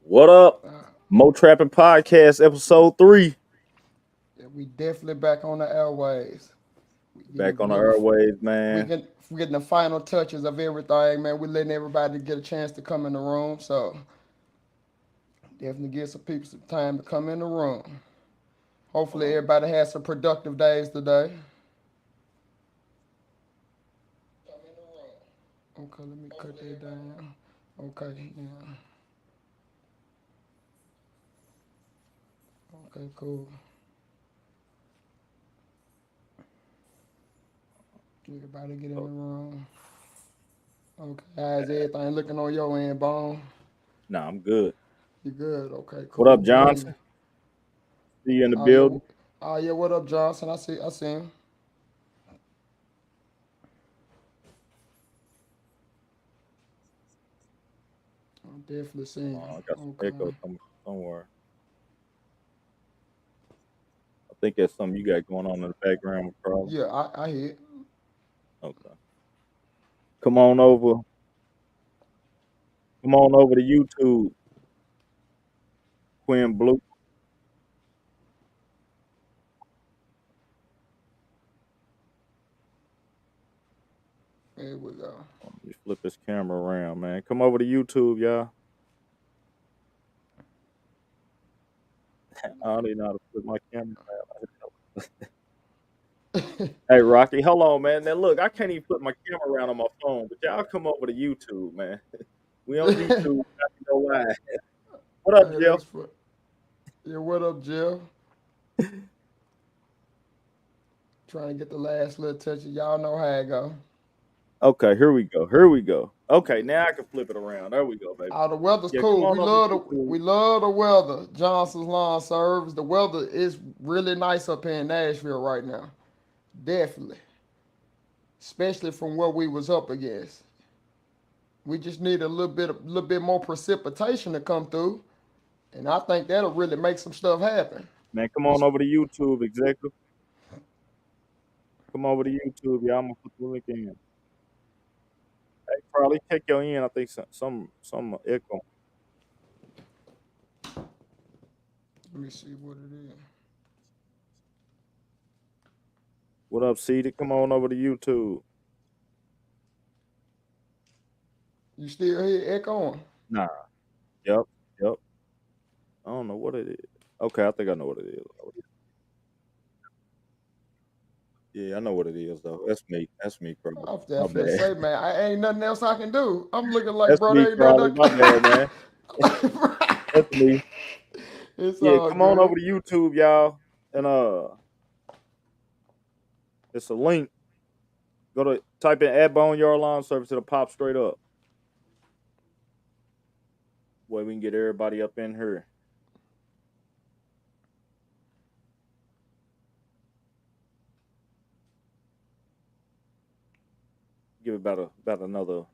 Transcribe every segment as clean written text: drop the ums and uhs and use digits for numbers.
What up? Uh, Mow Trappin Podcast, episode 3. yeah, we definitely back on the airways. We Back on the getting the airwaves, we man. get we getting the final touches of everything, man. We're letting everybody get a chance to come in the room, so definitely give some people some time to come in the room. Hold Hopefully, on. everybody has some productive days today. Okay, let me cut that down. Okay, yeah. Okay, cool. Everybody get in the room. Okay, how's everything looking on your end, Bone? Nah, I'm good. You good? Okay, What up, cool. Good. Johnson? See you in the Oh yeah, building. oh yeah. What up, Johnson? I see him. I definitely see him. Oh, I got some echo Okay. coming from somewhere. I think that's something you got going on in the background, probably. Yeah, I hear it. Okay. Come on over. Come on over to YouTube, Quinn Blue. There we go. Let me flip this camera around, man. Come over to YouTube, y'all. I don't even know how to flip my camera around. Hey, Rocky, hold on, man. Now, look, I can't even put my camera around on my phone, but y'all come over to YouTube, man. We on YouTube. Got to go live. What up, Hey, Jeff? that's for yeah. What up, Jill? Trying to get the last little touch. Y'all know how it go. Okay, here we go. Here we go. Okay, now I can flip it around. There we go, baby. Oh, the weather's Yeah, come cool. on We over to love the YouTube. we love the weather. Johnson's Lawn Service. The weather is really nice up here in Nashville right now. Definitely, especially from what we was up against. We just need a little bit more precipitation to come through, and I think that'll really make some stuff happen. Man, come on over to YouTube, executive. Come over to YouTube, y'all. I'm gonna put the link in. Hey, Carly, check your in. I think some echo. Let me see what it is. What up, Cedar? Come on over to YouTube. You still hear echoing? Nah. Yep. Yep. I don't know what it is. Okay, I think I know what it is. Yeah, I know what it is though. That's me. That's me, Carly. I'm My just finna bad. say, man, I ain't nothing else I can do. I'm looking like, That's bro, me, there ain't Carly. nothing. My bad, man. That's me. It's Yeah, all come on over good. to YouTube, y'all. And it's a link. Go to type in add boneyard lawn service, it'll pop straight up. Way we can get everybody up in here. Give it about another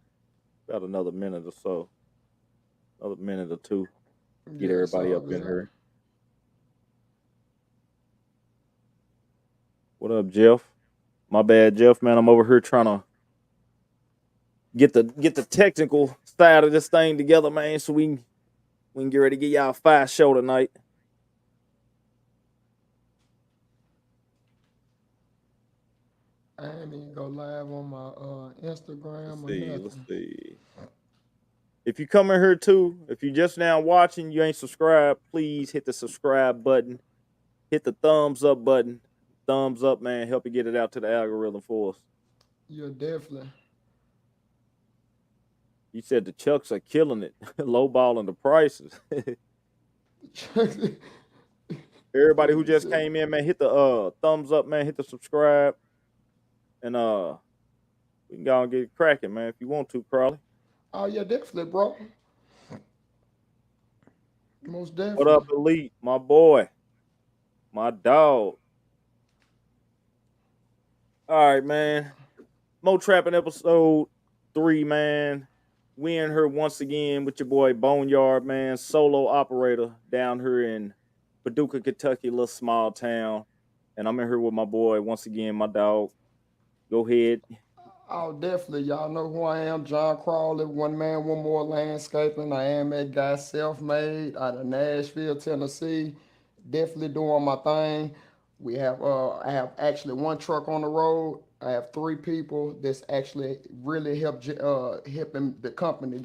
minute or so. Another minute or two. Get Yeah, it's everybody all up in good. here. What up, Jeff? My bad, Jeff, man. I'm over here trying to get the technical side of this thing together, man, so we can get ready to get y'all a fire show tonight. I ain't even go live on my Let's Instagram or see. Let's nothing. see. If you come in here too, if you just now watching, you ain't subscribed, please hit the subscribe button. Hit the thumbs up button. Thumbs up, man. Help you get it out to the algorithm for us. Yeah, definitely. You said the Chucks are killing it, lowballing the prices. Everybody who Nigga just said, came in, man, hit the thumbs up, man. Hit the subscribe, and we can go and get it cracking, man. If you want to, Carly. oh yeah, definitely, bro. Most What up, definitely. Elite? My boy, my dog. All right, man. Mo Trappin episode 3, man. We in here once again with your boy Boneyard, man, solo operator down here in Paducah, Kentucky, little small town. And I'm in here with my boy once again, my dog. Go ahead. Oh, definitely. Y'all know who I am. John Crawley, one man, one more landscaping. I am that guy, self-made, out of Nashville, Tennessee. Definitely doing my thing. I have actually one truck on the road. I have three people that's actually really helping the company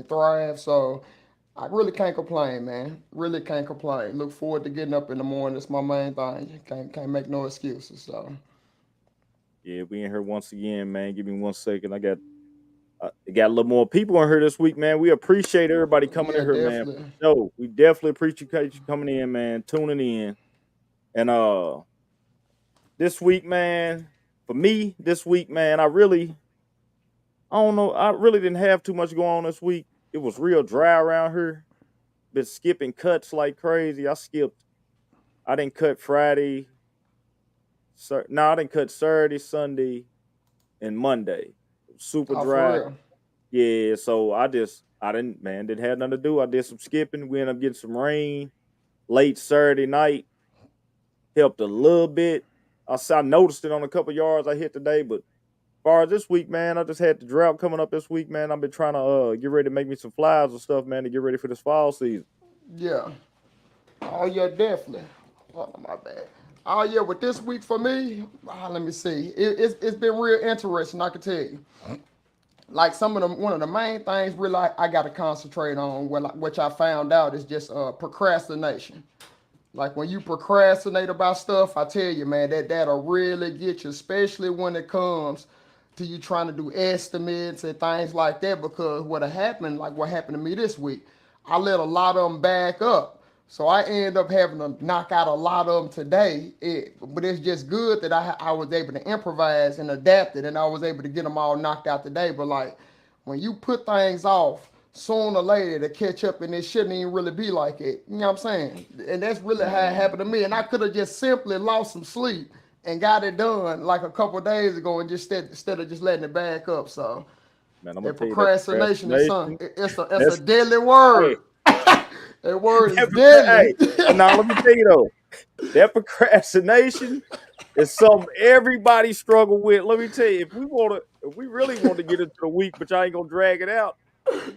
thrive. So I really can't complain, man. Really can't complain. Look forward to getting up in the morning. That's my main thing. Can't make no excuses. So Yeah, we in here once again, man. Give me 1 second. I got a little more people in here this week, man. We appreciate everybody coming in yeah, here, man. definitely. No, we definitely appreciate you coming in, man, tuning in. And this week, man, for me, this week, man, I don't know, I really didn't have too much going on this week. It was real dry around here. Been skipping cuts like crazy. I didn't cut Friday. No, I didn't cut Saturday, Sunday, and Monday. Super Oh, for dry. real. Yeah, so didn't have nothing to do. I did some skipping. We ended up getting some rain late Saturday night. Helped a little bit. I noticed it on a couple yards I hit today, but as far as this week, man, I just had the drought coming up this week, man. I've been trying to get ready to make me some flies and stuff, man, to get ready for this fall season. Yeah. Oh yeah, definitely. Oh my bad. Oh yeah, with this week for me, let me see. It's been real interesting. I can tell you. Like one of the main things really I got to concentrate on. Which I found out is just procrastination. Like when you procrastinate about stuff, I tell you, man, that'll really get you, especially when it comes to you trying to do estimates and things like that. Because what happened to me this week, I let a lot of them back up. So I ended up having to knock out a lot of them today. But it's just good that I was able to improvise and adapt it, and I was able to get them all knocked out today. But like when you put things off, sooner or later to catch up, and it shouldn't even really be like it. You know what I'm saying? And that's really how it Man, happened to me. And I could have just simply lost some sleep and got it done like a couple of days ago, and just instead of just letting it back up. So man, I'm gonna that tell you that procrastination is something. procrastination. It's a That's deadly hey, word. That word is hey, deadly. and now let me tell you though, that procrastination is something everybody struggle with. Let me tell you, if we really want to get into the week, but I ain't gonna drag it out,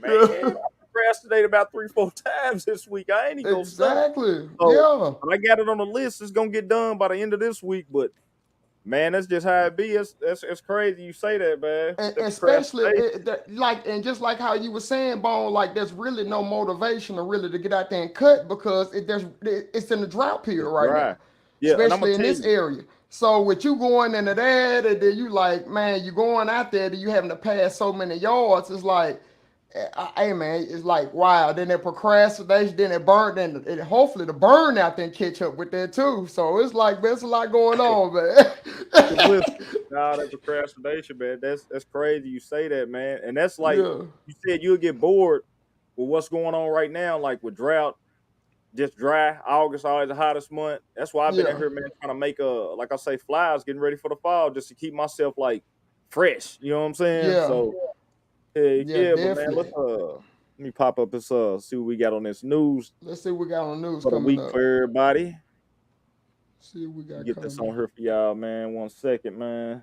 man. I procrastinated about 3, 4 times this week. I ain't even gonna stunt. Exactly. So Yeah. I got it on the list. It's gonna get done by the end of this week. But man, that's just how it be. It's crazy you say that, man. And The especially procrastination. like and just like how you were saying, Bone, like there's really no motivation to really to get out there and cut because it's in the drought period It's right now, dry. Yeah, and I'm gonna especially in tell this you, area. So with you going into that, and then you like, man, you going out there, and you having to pass so many yards. It's like, hey man, it's like wow. Then that procrastination, then it burned, and hopefully the burnout then catch up with that too. So it's like there's a lot going on, cause listen, man. nah, that procrastination, man. That's crazy. You say that, man, and that's like Yeah, you said. You'll get bored with what's going on right now, like with drought, just dry. August always the hottest month. That's why I've been in yeah, here, man, trying to make like I say, flies, getting ready for the fall, just to keep myself like fresh. You know what I'm saying? yeah. So hey, Yeah, yeah, but man, definitely. let me pop up this see what we got on this news Let's see what we got on the news for the coming week up. for everybody. See what we got Get this coming. on here for y'all, man. 1 second, man.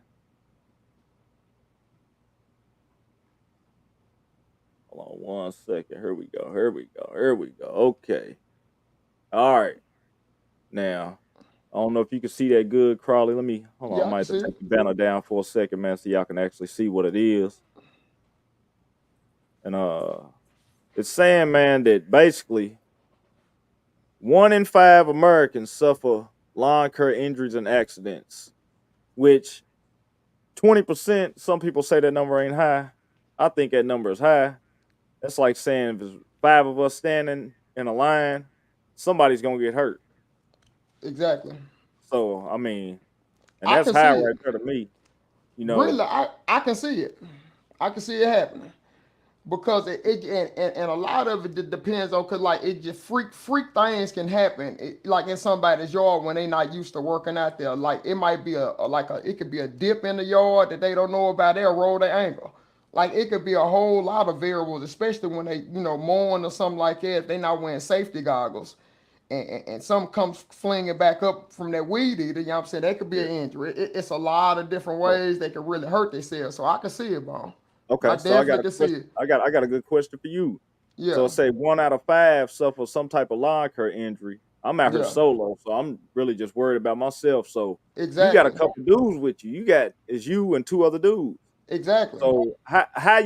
Hold on 1 second. Here we go. Here we go. Here we go. Okay. All right. Now, I don't know if you can see that good, Crawley. Let me hold on. I Yeah, I might can have to see take it. the banner down for a second, man, so y'all can actually see what it is. And it's saying, man, that basically 1 in 5 Americans suffer lawn care injuries and accidents, which 20%, some people say that number ain't high. I think that number is high. That's like saying if there's 5 of us standing in a line, somebody's gonna get hurt. Exactly. So I mean, and I that's can high see it. right there to me. You know, Really, I can see it. I can see it happening because and a lot of it depends on because like it just freak things can happen like in somebody's yard when they not used to working out there. Like it might be it could be a dip in the yard that they don't know about. They'll roll their ankle. Like it could be a whole lot of variables, especially when they mowing or something like that. If they not wearing safety goggles. and some comes flinging back up from that weed eater, you know what I'm saying? That could be Yeah. an injury. It's a lot of different So, ways they can really hurt themselves. So I can see it, Bone. I okay, so I got definitely a can see question. it. I got a good question for you. So Yeah, say 1 out of 5 suffer some type of lawn care injury. I'm out here yeah, solo, so I'm really just worried about myself. So you got a exactly, couple dudes with you. You got is you and 2 other dudes. exactly. So how are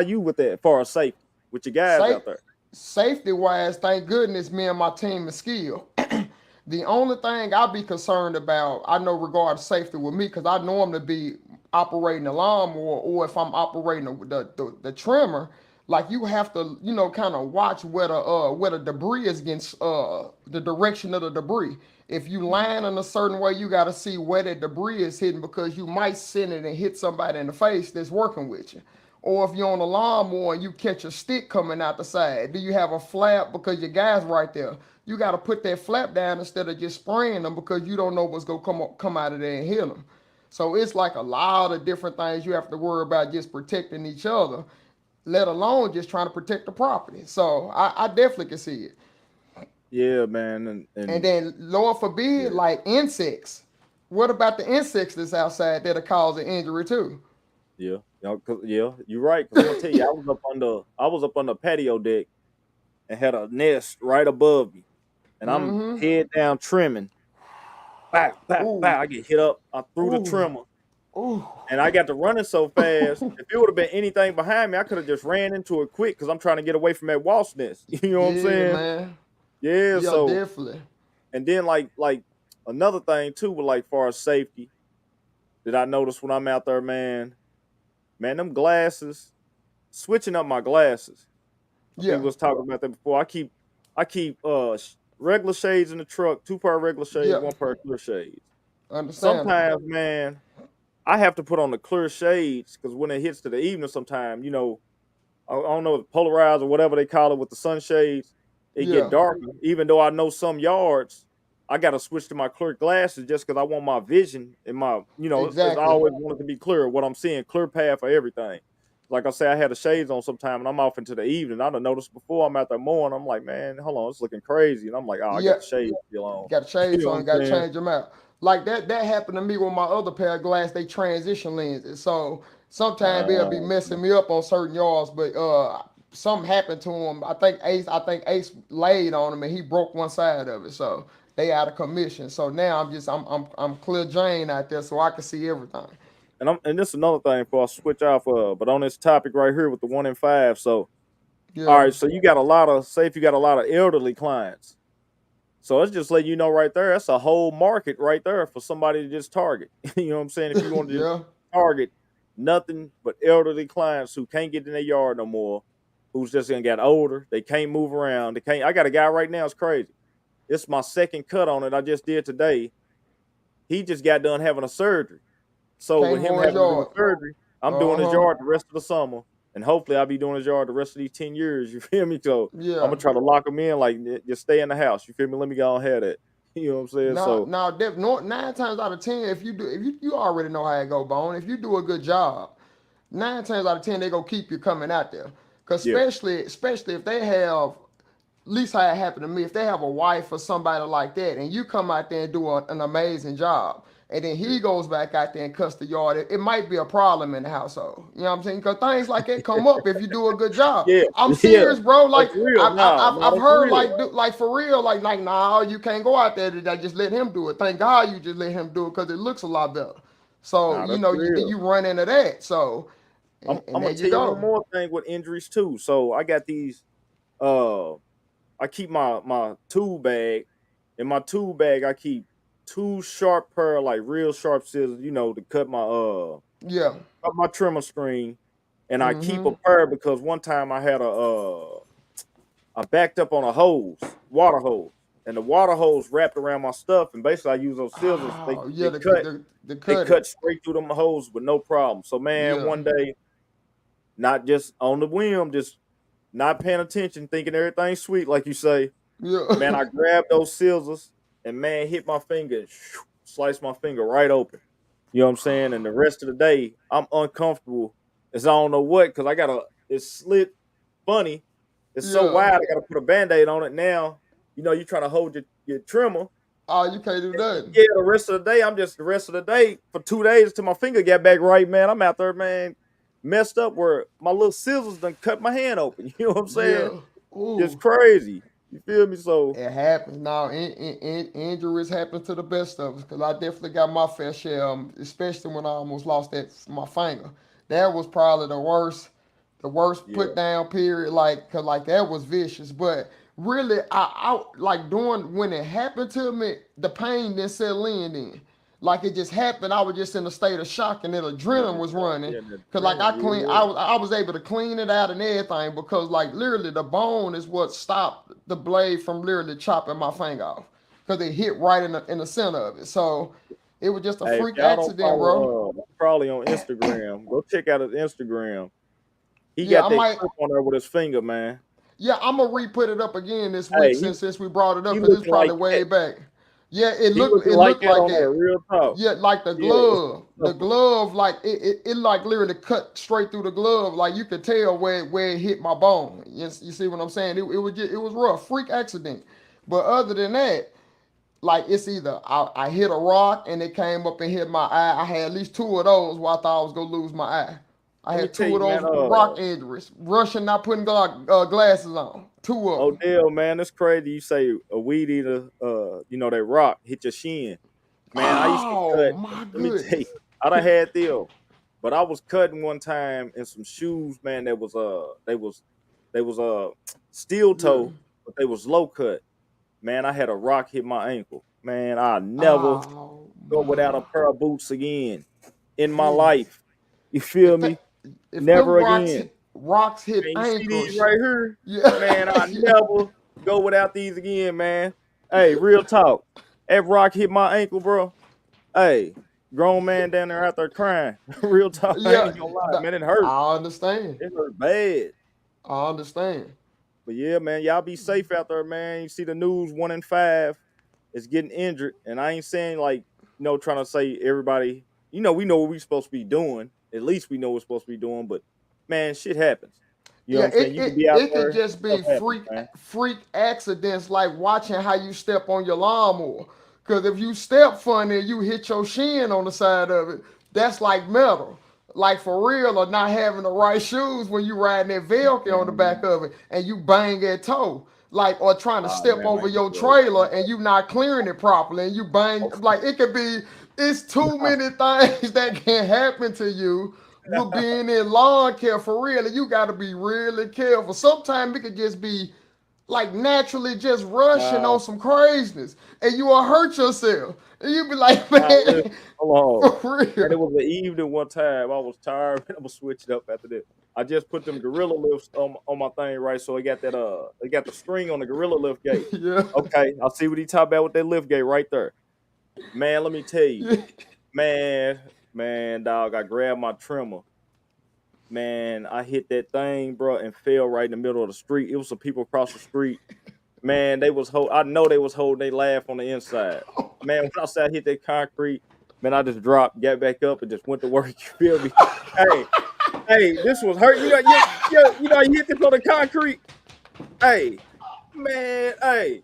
you with that for a safety with your guys Safe, out there? safety wise, thank goodness me and my team is skilled. The only thing I be concerned about, I know regarding safety with me, because I normally be operating the lawnmower, or if I'm operating the trimmer, like you have to, kind of watch where the debris is against the direction of the debris. If you Mhm. land in a certain way, you got to see where the debris is hitting, because you might send it and hit somebody in the face that's working with you. Or if you're on a lawnmower and you catch a stick coming out the side, do you have a flap because your guy's right there? You got to put that flap down instead of just spraying them, because you don't know what's gonna come out of there and hit them. So it's like a lot of different things you have to worry about just protecting each other, let alone just trying to protect the property. So I definitely can see it. Yeah, man, And and then Lord forbid, yeah, like insects. What about the insects that's outside that are causing injury too? yeah, yeah, you're right. Because I'm gonna tell you, I was up on the patio deck and had a nest right above me, and I'm Mm-hmm. head down trimming. Bow, bow, Ooh, bow. I get hit up. I threw the ooh, trimmer, ooh. and I got to running so fast. If it would have been anything behind me, I could have just ran into it quick because I'm trying to get away from that wasp nest. You know what I'm Yeah, saying? man. Yeah. Yeah, So definitely. and then like another thing too, with like far as safety that I noticed when I'm out there, man, them glasses, switching up my glasses. I think Yeah, we was talking about that before. I keep regular shades in the truck, 2 pair of regular shades, yeah. 1 pair of clear shades. Understandable. Sometimes, man, I have to put on the clear shades because when it hits to the evening, sometime I don't know, polarized or whatever they call it with the sunshades, it get Yeah, darker. Even though I know some yards, I got to switch to my clear glasses just because I want my vision and it's I exactly. always want it to be clear what I'm seeing, clear path for everything. Like I say, I had the shades on sometime and I'm off into the evening. I done noticed before I'm out there mowing, I'm like, man, hold on, it's looking crazy. And I'm like, oh, I got Yeah, the shades still on. got to You change know what something. I'm Got to saying? change them out. Like that happened to me with my other pair of glass. They transition lenses, so sometimes they'll be Uh, messing me up on certain yards. But something happened to him. I think Ace laid on him and he broke one side of it. So they out of commission. So now I'm clear Jane out there, so I can see everything. and this is another thing before I switch off. But on this topic right here with the 1 in 5, so all Yeah, right, so you got a lot of say if you got a lot of elderly clients. So it's just letting you know right there, that's a whole market right there for somebody to just target. You know what I'm saying? If you want to just yeah, target nothing but elderly clients who can't get in their yard no more, who's just gonna get older, they can't move around, they can't. I got a guy right now, it's crazy. It's my second cut on it. I just did today. He just got done having a surgery. So with came him on his having to do yard. a surgery, I'm doing Uh his huh. yard the rest of the summer, and hopefully I'll be doing his yard the rest of these 10 years. You feel me? So I'm Yeah. gonna try to lock him in, like just stay in the house. You feel me? Let me go ahead that. You know what I'm saying? Now, So now, no, 9 times out of 10, if you already know how it go, Bone. If you do a good job, 9 times out of 10 they gonna keep you coming out there. Cause yeah, especially if they have, at least how it happened to me, if they have a wife or somebody like that, and you come out there and do an amazing job, and then yeah, he goes back out there and cuts the yard, it might be a problem in the household. You know what I'm saying? Because things like that come up if you do a good job. yeah, I'm yeah. serious, bro. That's Like real. Nah, nah, I've that's heard real. like for real, like nah, you can't go out there today. Just let him do it. Thank God you just let him do it because it looks a lot better. So Nah, that's you real. run into that. So and I'm there gonna you tell you one go. more thing with injuries too. So I got these. Uh, I keep my tool bag. In my tool bag, I keep 2 sharp pair of like real sharp scissors. To Yeah. cut my trimmer string, and I keep a Mm-hmm. pair because one time I backed up on a hose, water hose, and the water hose wrapped around my stuff, and basically I use those scissors. They Oh yeah, they cut the they cut it. cut straight through them hoses with no problem. So man, Yeah. one day, not just on the whim, just not paying attention, thinking everything's sweet, like you say. Yeah. Man, I grabbed those scissors and man hit my finger and sliced my finger right open. You know what I'm saying? And the rest of the day, I'm uncomfortable as I don't know what because it's slit funny. It's so Yeah. wide, I got to put a band aid on it now. you trying to hold your trimmer. Oh, you can't do nothing. Yeah, the rest of the day, the rest of the day for 2 days till my finger got back right, man. I'm out there, man, messed up where my little scissors done cut my hand open. You know what I'm saying? Yeah. Just Ooh. crazy. You feel me? So It happens now. Injuries happen to the best of us. Cause I definitely got my fair share, especially when I almost lost my finger. That was probably the worst yeah, put down period. Like, cause like that was vicious. But really, I like doing when it happened to me, the pain didn't settle in then. Like it just happened. I was just in a state of shock, and then adrenaline was running. yeah, that Cause like adrenaline, yeah. I was able to clean it out and everything because like literally the bone is what stopped the blade from literally chopping my finger off. Cause it hit right in the center of it. So it was just a Hey, if freak y'all don't accident, bro. follow probably on Instagram, go check out his Instagram. He Yeah, got I that might. clip on there with his finger, man. Yeah, I'm gonna re-put it up again this week Hey, since we brought it he up because it's looking probably like way that. back. Yeah, He looking it like looked that like on that. there, real talk. Yeah, like Yeah. the glove, like it like literally cut straight through the glove. Like you could tell where it hit my bone. You see what I'm saying? It was rough, freak accident. But other than that, like it's either I hit a rock and it came up and hit my eye. I had at least two of those where I thought I was gonna lose my eye. I Let me had tell two of you, man. those rock injuries. Rushing, not putting glasses on. Two of them. Odell, man, it's crazy. You say a weed eater, that rock hit your shin. Man, I used to Oh cut. my Let me tell you, goodness. I done had them, but I was cutting one time in some shoes, man. That was they was steel Yeah. toe, but they was low cut. Man, I had a rock hit my ankle. Man, I never Oh go without a my pair of boots again in my goodness. life. You feel If me? that if them Never again. rocks hit Man, you see these ankles, right here? yeah, Man, I yeah. never go without these again, man. Hey, real talk. That rock hit my ankle, bro. Hey, grown man down there out there crying. Real talk. I Yeah, ain't gonna lie, man. It hurt. I understand. It hurt bad. I understand. But yeah, man, y'all be safe out there, man. You see the news, 1 in 5 is getting injured. And I ain't saying like, trying to say everybody, we know what we supposed to be doing. At least we know what we're supposed to be doing, but man, shit happens. You know Yeah, what I'm saying? You could be out it could there, just stuff be happens, man. freak accidents like watching how you step on your lawnmower. Cause if you step funny and you hit your shin on the side of it, that's like metal. Like for real, or not having the right shoes when you riding that Velcro on the back Man, of it and you bang that toe. Like or trying to ah, step man, I over ain't gonna your do all trailer that. and you not clearing it properly and you bang Oh, like it could be it's too many things that can happen to you with being in lawn care for real, and you got to be really careful. Sometimes it could just be like naturally just rushing nah, on some craziness, and you will hurt yourself. And you be like, nah, listen, man, hold on. for And it real. was the evening one time. I was tired. I'm gonna switch it up after this. I just put them gorilla lifts on my thing, right? So it got the string on the gorilla lift gate. Yeah. Okay, I'll see what he talk about with that lift gate right there. Man, let me tell you, Yeah. man, dog. I grabbed my trimmer. Man, I hit that thing, bro, and fell right in the middle of the street. It was some people across the street. Man, I know they was holding they laugh on the inside. Man, when I said I hit that concrete, man, I just dropped, got back up, and just went to work. You feel me? Hey, hey, this was hurt. You hit this on the concrete. Hey, man, hey,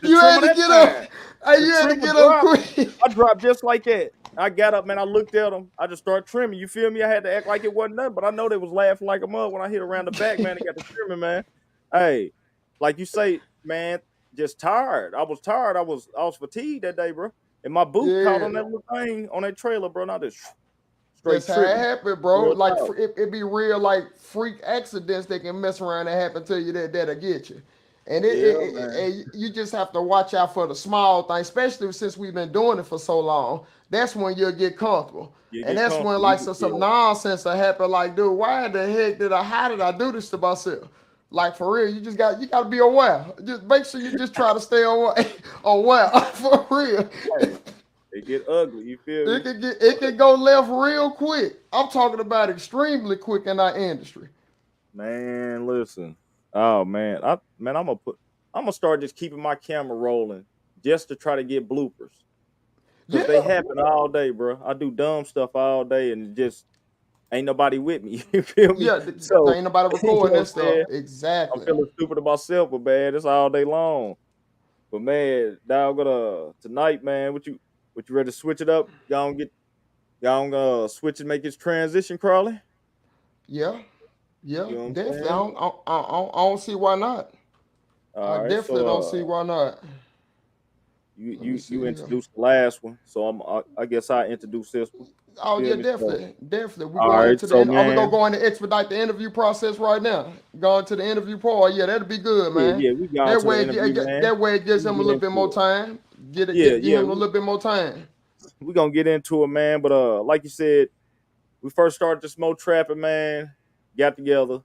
the You had trimmer to that get up. time, Hey, the you had to trimmer get up dropped. quick. I dropped just like that. I got up, man. I looked at them. I just started trimming. You feel me? I had to act like it wasn't nothing, but I know they was laughing like a mug when I hit around the back, man. They got the trimming, man. Hey, like you say, man, just tired. I was tired. I was fatigued that day, bro. And my boot caught Yeah. on that little thing on that trailer, bro. And I just straight That's how it tripping. happened, bro. Real Like talk. it be real, like freak accidents that can mess around and happen to you that'll get you. And Yeah, man. you just have to watch out for the small things, especially since we've been doing it for so long. That's when you'll get comfortable, You and get that's when comfortable. You like get, some yeah. nonsense will happen. Like, dude, why the heck how did I do this to myself? Like for real, you got to be aware. Just make sure you just try to stay aware, aware for real. Hey, it get ugly. You feel me? It can go left real quick. I'm talking about extremely quick in our industry. Man, listen. Oh man, I'm gonna start just keeping my camera rolling just to try to get bloopers because they Yeah, happen all day, bro. I do dumb stuff all day and it just ain't nobody with me. You feel me? yeah. So Ain't nobody you know recording what that I'm saying? stuff. I'm Exactly. feeling stupid about myself, but bad. It's all day long. But man, dog, tonight, man, what you ready to switch it up? Y'all switch and make his transition, Crawley? Yeah, yeah, You know what I'm definitely. saying? I don't see why not. I All right, definitely don't see why not. Let me you see here. introduced the last one, so I guess I introduce this one. You Oh feel yeah, me? So definitely, definitely. We all going right, into the so end. Are we gonna man, go in to expedite the interview process right now? Going to the interview part. Yeah, that'll be good, yeah, man. yeah, we gone to the interview, man. That way it gives We him a get little bit more into it. time. Yeah, Give yeah, him a little bit more time. we gonna get into it, man. But like you said, we first started this Mow Trappin, man. Got together.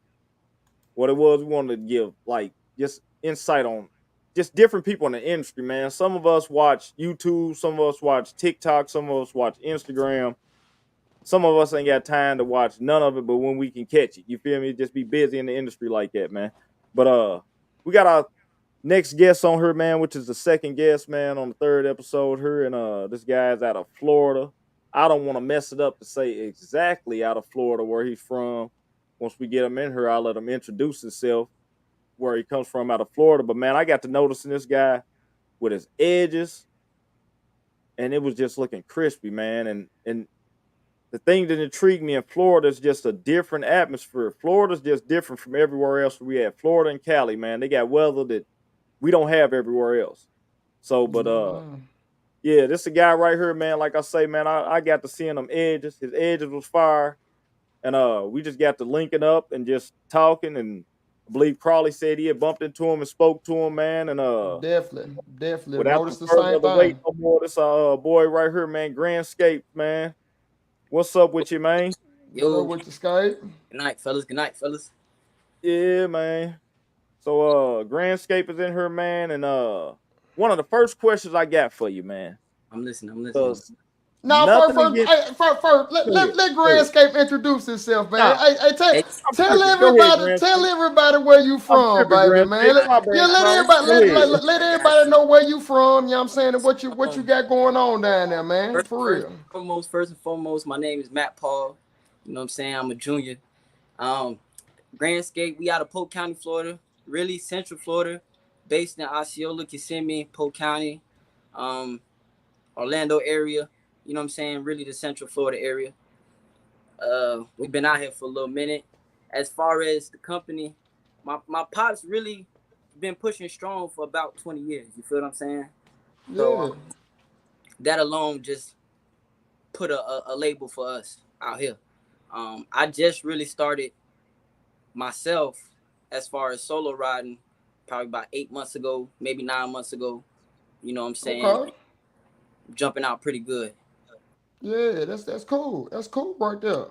What it was, we wanted to give like just insight on just different people in the industry, man. Some of us watch YouTube, some of us watch TikTok, some of us watch Instagram. Some of us ain't got time to watch none of it, but when we can catch it, you feel me? Just be busy in the industry like that, man. But we got our next guest on here, man, which is the second guest, man, on the third episode here, and this guy's out of Florida. I don't want to mess it up to say exactly out of Florida where he's from. Once we get him in here, I'll let him introduce himself, where he comes from out of Florida. But man, I got to noticing this guy with his edges, and it was just looking crispy, man. And the thing that intrigued me in Florida is just a different atmosphere. Florida's just different from everywhere else we have. Florida and Cali, man, they got weather that we don't have everywhere else. So, but Mm. yeah, this a guy right here, man. Like I say, man, I got to seeing them edges. His edges was fire, and we just got to linking up and just talking. And I believe Crawley said he had bumped into him and spoke to him, man. And Definitely, definitely. without the Notice the further same of the wait thing. no more, this boy right here, man, Grandscape, man. What's up with you, man? What up Yo, with the Skype? good night, fellas. Good night, fellas. Yeah, man. So Grandscape is in here, man, and one of the first questions I got for you, man. I'm listening. I'm listening. Cause Now, nothing against go ahead. let Go ahead. Grandscape introduce himself, man. Nah, Hey, Hey, I'm tripping. Go ahead, tell Grandscape. everybody where you I'm from, tripping, baby, Grandscape. man. My Yeah, bad, Crawley. Go ahead. let I got everybody you. know where you from. You know what I'm saying, and what you Um, got going on down there, man. For real. first and foremost, my name is Matt Paul. You know what I'm saying? I'm a junior. Um, Grandscape. We out of Polk County, Florida. Really Central Florida, based in Osceola, Kissimmee, Polk County, um, Orlando area. You know what I'm saying? Really the Central Florida area. We've been out here for a little minute. As far as the company, my pops really been pushing strong for about 20 years. You feel what I'm saying? So Yeah, that alone just put a label for us out here. I just really started myself as far as solo riding probably about 8 months ago, maybe 9 months ago. You know what I'm saying? okay. Jumping out pretty good. Yeah, that's cool. That's cool right there.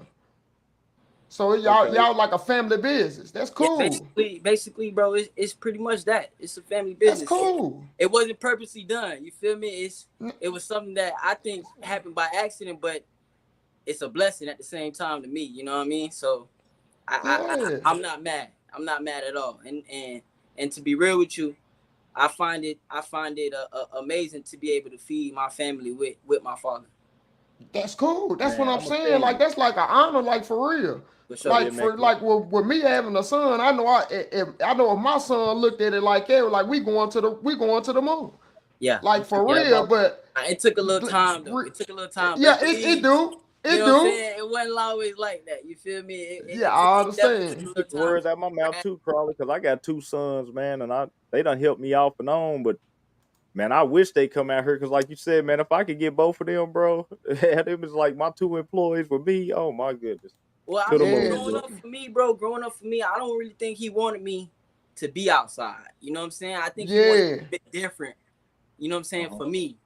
So Okay. y'all like a family business. That's Yeah, cool. basically, bro, it's pretty much that. It's a family That's business. cool. It wasn't purposely done. You feel me? N- It was something that I think happened by accident, but it's a blessing at the same time to me. You know what I mean? So Yeah, I'm not mad. I'm not mad at all. And to be real with you, I find it amazing to be able to feed my family with my father. that's cool. That's what Man, I'm I'm gonna tell saying. Like you. that's like an honor, like for real. For sure. Yeah, Like man. for like with me having a son, I know I know if my son looked at it like that, like we going to the moon. Yeah. Like for Yeah. real, but It took a little time though. It took a little time. yeah, Best believe. You it know what I'm do. saying? It wasn't always like that. You feel me? Yeah, I It definitely took a understand. little Took the time. words out of my mouth too, Crawley, because I got two sons, man, and they done helped me off and on, but man, I wish they come out here because, like you said, man, if I could get both of them, bro, them is like my two employees for me. Oh my goodness, Well, I to the mean, Yeah, moon, growing bro. up for me, bro, I don't really think he wanted me to be outside. You know what I'm saying? I think he wanted yeah. a bit different. You know what I'm saying? For me.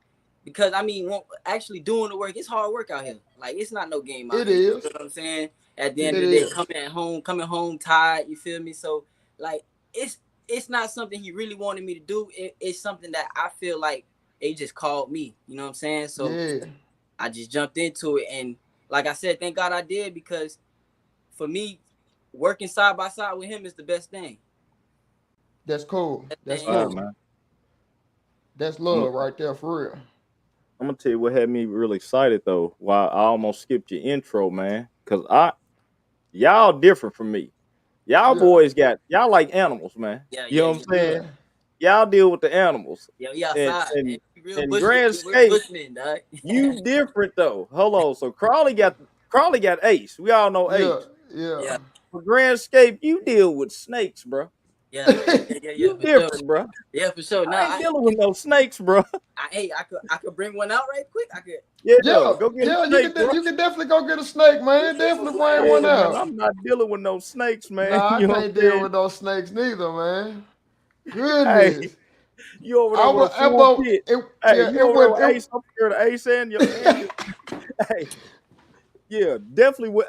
Because I mean, actually doing the work, it's hard work out here. Like it's not no game out It here. You is. feel what I'm saying? At the end It of the day, is. coming home tired. You feel me? So like it's not something he really wanted me to do. It's something that I feel like they just called me. You know what I'm saying? So Yeah. I just jumped into it, and like I said, thank God I did because for me, working side by side with him is the best thing. That's cool. Best That's thing. All right, cool. man. That's I'm, love right there for real. I'm gonna tell you what had me really excited though. Why I almost skipped your intro, man, because y'all different from me. Y'all Yeah. boys got y'all like animals, man. Yeah, You yeah, know what yeah. I'm saying? Yeah. y'all deal with the animals. Yeah, we And outside. and Real and bush. Grand We're Skate, bushmen, dog. you different though. Hold on. So Crawley got Ace. We all know Yeah, Ace. yeah. Yeah, For Grand Scape, you deal with snakes, bro. yeah, You for sure. different, bro. Yeah, for sure. I ain't dealing with no snakes, bro. I could bring one out right quick. I could. Yeah, Yeah, go get a yeah, snake, bro. you can definitely go get a snake, man. Definitely bring Yeah, one man. out. I'm not dealing with no snakes, man. Nah, I You know what can't I'm deal saying? with those snakes neither, man. Hey, Goodness. you over there I with a was full about pit. it. Hey, Yeah, you it over there would. with Ace up here, the Ace and your hey, yeah, definitely with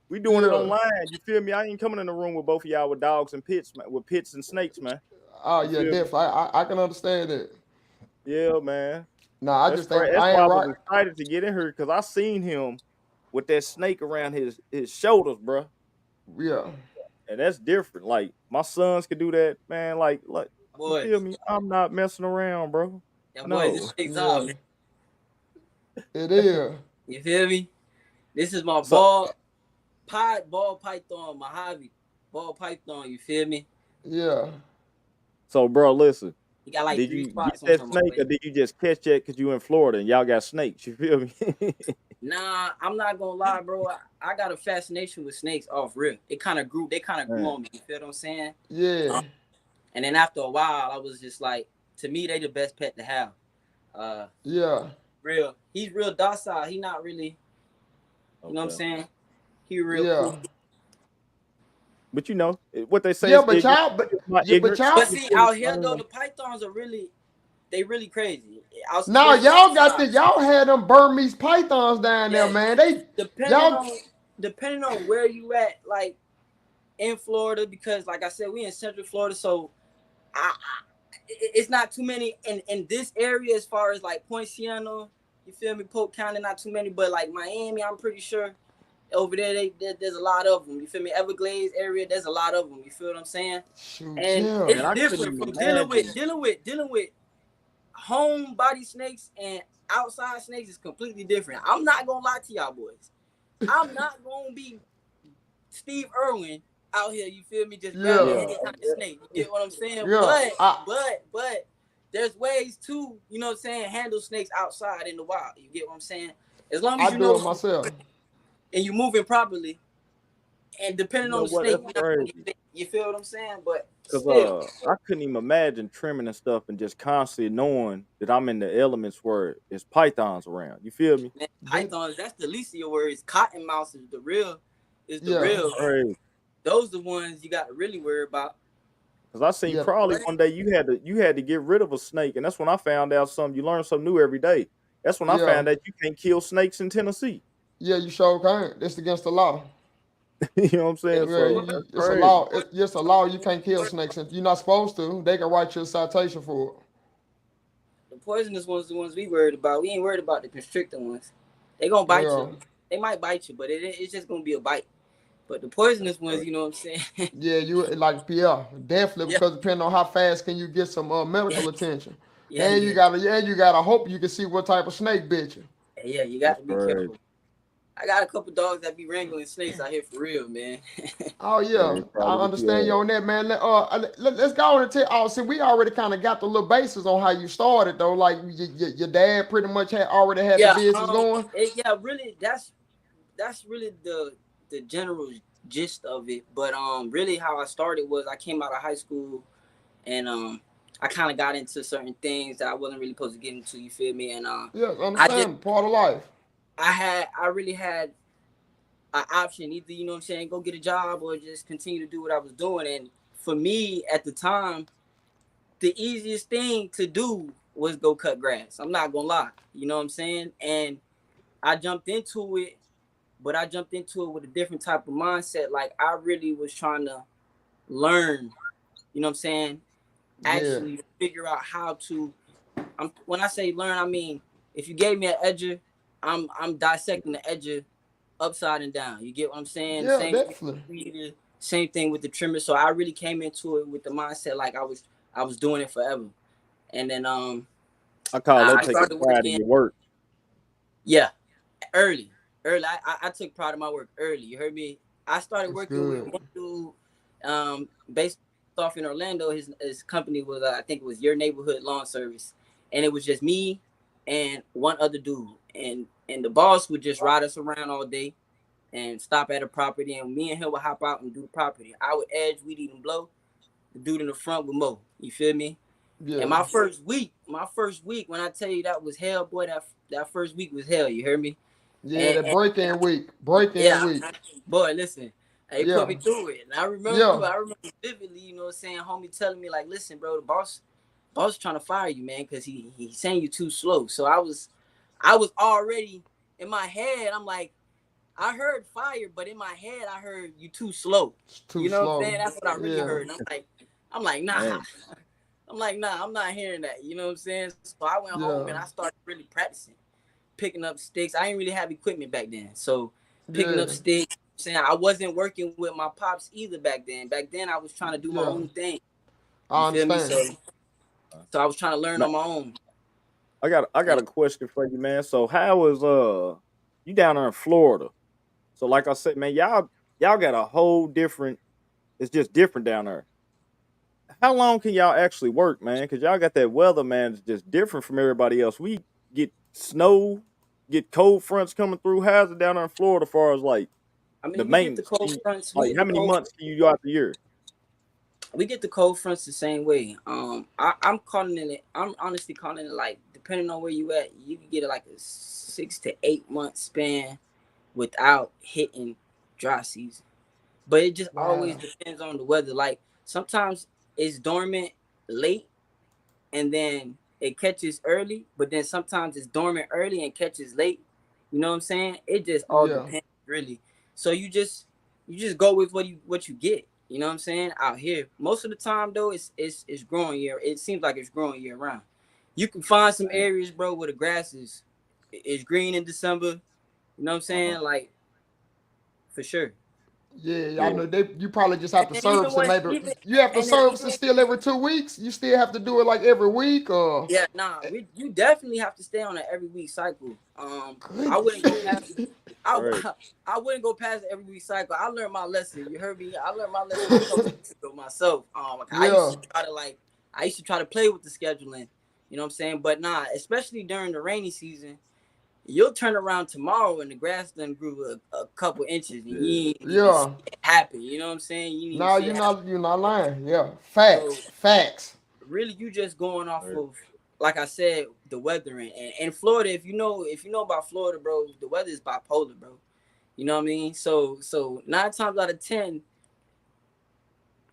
we doing it Yeah. online. You feel me? I ain't coming in the room with both of y'all with dogs and pits, man, with pits and snakes, man. Oh You yeah, feel me? definitely. I can understand it. Yeah, man. Nah, I That's just think great. That's I why ain't I was right. excited to get in here because I seen him with that snake around his shoulders, bro. Yeah, And that's different. Like my sons could do that, man. Like you Boy, feel me? I'm not messing around, bro. yeah, boy, this No. takes yeah. off, man. It is. You feel me? This is my So ball python, Mojave. Ball python, you feel me? Yeah. bro, listen. He got like Did 3 you get spots on that some of snake or it. did you just catch that because you in Florida and y'all got snakes? You feel me? Nah, I'm not gonna lie, bro. I got a fascination with snakes off rip. They kind of grew Man. on me. You feel what I'm saying? Yeah. And then after a while, I was just like, to me, they the best pet to have. Yeah. He's real docile. He not really, you know what I'm Okay. saying? He real Yeah. cool. But you know, what they say Yeah, is but ignorant. y'all, but It's not yeah, but ignorance. But y'all. You see, feel me? out I here don't though, know. the pythons are they really crazy. Now Especially y'all got outside. y'all had them Burmese pythons down there, Yeah, man. They depending y'all. on depending on where you at, like in Florida, because like I said, we in Central Florida, so it's not too many in this area as far as like Point Siena, you feel me, Polk County, not too many, but like Miami, I'm pretty sure over there, there's a lot of them. You feel me? Everglades area, there's a lot of them. You feel what I'm saying? Shoot, And yeah. Man, it's I couldn't different even from dealing imagine. with home body snakes and outside snakes is completely different. I'm not gonna lie to y'all boys. I'm not gonna be Steve Irwin out here. You feel me? Just grabbing Yeah. Yeah. any kind of snake. You get what I'm saying? Yeah. But there's ways to, you know what I'm saying, handle snakes outside in the wild. You get what I'm saying? As long as I you do know it myself. and you moving properly, and You depending on know the what? snake, That's you're not gonna crazy. get bit. You feel what I'm saying? But Cause still, I couldn't even imagine trimming and stuff and just constantly knowing that I'm in the elements where there's pythons around. You feel me? man, That, pythons, that's the least of your worries. Cottonmouth is the yeah. real. Crazy. Those the ones you got to really worry about. Cause I seen Yeah. Crawley But one day. You had to get rid of a snake, and that's when I found out something. You learn something new every day. That's when I Yeah. found out you can't kill snakes in Tennessee. Yeah. You sure can't. It's against the law. You know what I'm saying? Yeah. So that's It's a crazy. law. It's a law. You can't kill snakes. And you're not supposed to. They can write you a citation for it. the poisonous ones, the ones we worried about. We ain't worried about the constricting ones. They gonna bite Yeah. you. They might bite you, but it's just gonna be a bite. But the poisonous ones, you know what I'm saying? Yeah. You like yeah. Definitely yeah, because depending on how fast can you get some yeah, medical attention, yeah, yeah, and you gotta hope you can see what type of snake bit you. yeah. You got That's to be crazy. careful. I got a couple dogs that be wrangling snakes out here for real, man. Oh Yeah, yeah, they I probably get understand you you. on that, man. Let's go on and tell. Oh, see, we already kind of got the little basis on how you started, though. Like your dad pretty much already had the yeah, business going. really, that's really the general gist of it. But really, how I started was I came out of high school and I kind of got into certain things that I wasn't really supposed to get into. You feel me? And Yeah, I just understand part of life. I really had an option either, you know what I'm saying, go get a job or just continue to do what I was doing. And for me at the time, the easiest thing to do was go cut grass. I'm not gonna lie, you know what I'm saying? And I jumped into it, but I jumped into it with a different type of mindset. Like I really was trying to learn, you know what I'm saying? Yeah, Actually figure out how to. When I say learn, I mean if you gave me an edger, I'm dissecting the edger upside and down. You get what I'm saying? yeah, definitely. Same thing with the trimmer. So I really came into it with the mindset like I was doing it forever. And then I call that I taking started pride in working. your work. Yeah, early. I took pride in my work early. You heard me? I started That's working with good. one dude based off in Orlando. His company was I think it was Your Neighborhood Lawn Service, and it was just me and one other dude, and the boss would just ride us around all day and stop at a property, and me and him would hop out and do the property. I would edge, we'd even blow. The dude in the front would mow. You feel me? Yeah. And my first week, when I tell you that was hell, boy, that first week was hell. You heard me? Yeah, the And break-in week. Break-in yeah, week. boy, listen, they Yeah. put me through it, and I Yeah. remember vividly. You know what I'm saying? Homie telling me like, listen, bro, the boss trying to fire you, man, because he's saying you too slow. So I was already in my head. I'm like, I heard fire, but in my head, I heard you too slow. It's too You know slow. what I'm saying? That's what I really Yeah. heard. And I'm like, nah. Man. I'm like, nah, I'm not hearing that. You know what I'm saying? So I went home and I started really practicing, picking up sticks. I didn't really have equipment back then. So picking up sticks, saying I wasn't working with my pops either back then. Back then I was trying to do my own thing. I You feel me? understand. So I was trying to learn on my own. I got a question for you, man. So how was you down there in Florida? So like I said, man, y'all got a whole different. It's just different down there. How long can y'all actually work, man? Because y'all got that weather, man. It's just different from everybody else. We get snow, get cold fronts coming through. How's it down there in Florida as far as like I mean, the we get the maintenance? cold fronts. Like how many months can you go out the year? We get the cold fronts the same way. I'm calling it. I'm honestly calling it like depending on where you at, you can get like a 6 to 8 month span without hitting dry season. But it just always depends on the weather. Like sometimes it's dormant late and then it catches early, but then sometimes it's dormant early and catches late. You know what I'm saying? It just all depends really. So you just go with what you get. You know what I'm saying? Out here, most of the time though, it's growing year. It seems like it's growing year round. You can find some areas, bro, where the grass is green in December. You know what I'm saying? Like for sure. Yeah, I know you probably just have to And even service it. when Maybe even you have to and then service it even still every 2 weeks. You still have to do it like every week, or yeah, nah, you definitely have to stay on an every week cycle. I wouldn't go past Right. I wouldn't go past the every week cycle. I learned my lesson. You heard me? I learned my lesson a couple weeks ago myself. Yeah. I used to try to play with the scheduling. You know what I'm saying? But nah, especially during the rainy season, you'll turn around tomorrow and the grass done grew a couple inches and you ain't even see Yeah. it happen. You know what I'm saying? You didn't even No, see it happen. you're not lying. Yeah. So Facts. really you just going off Right. of like I said, the weather and Florida, if you know about Florida, bro, the weather is bipolar, bro. You know what I mean? So 9 times out of 10,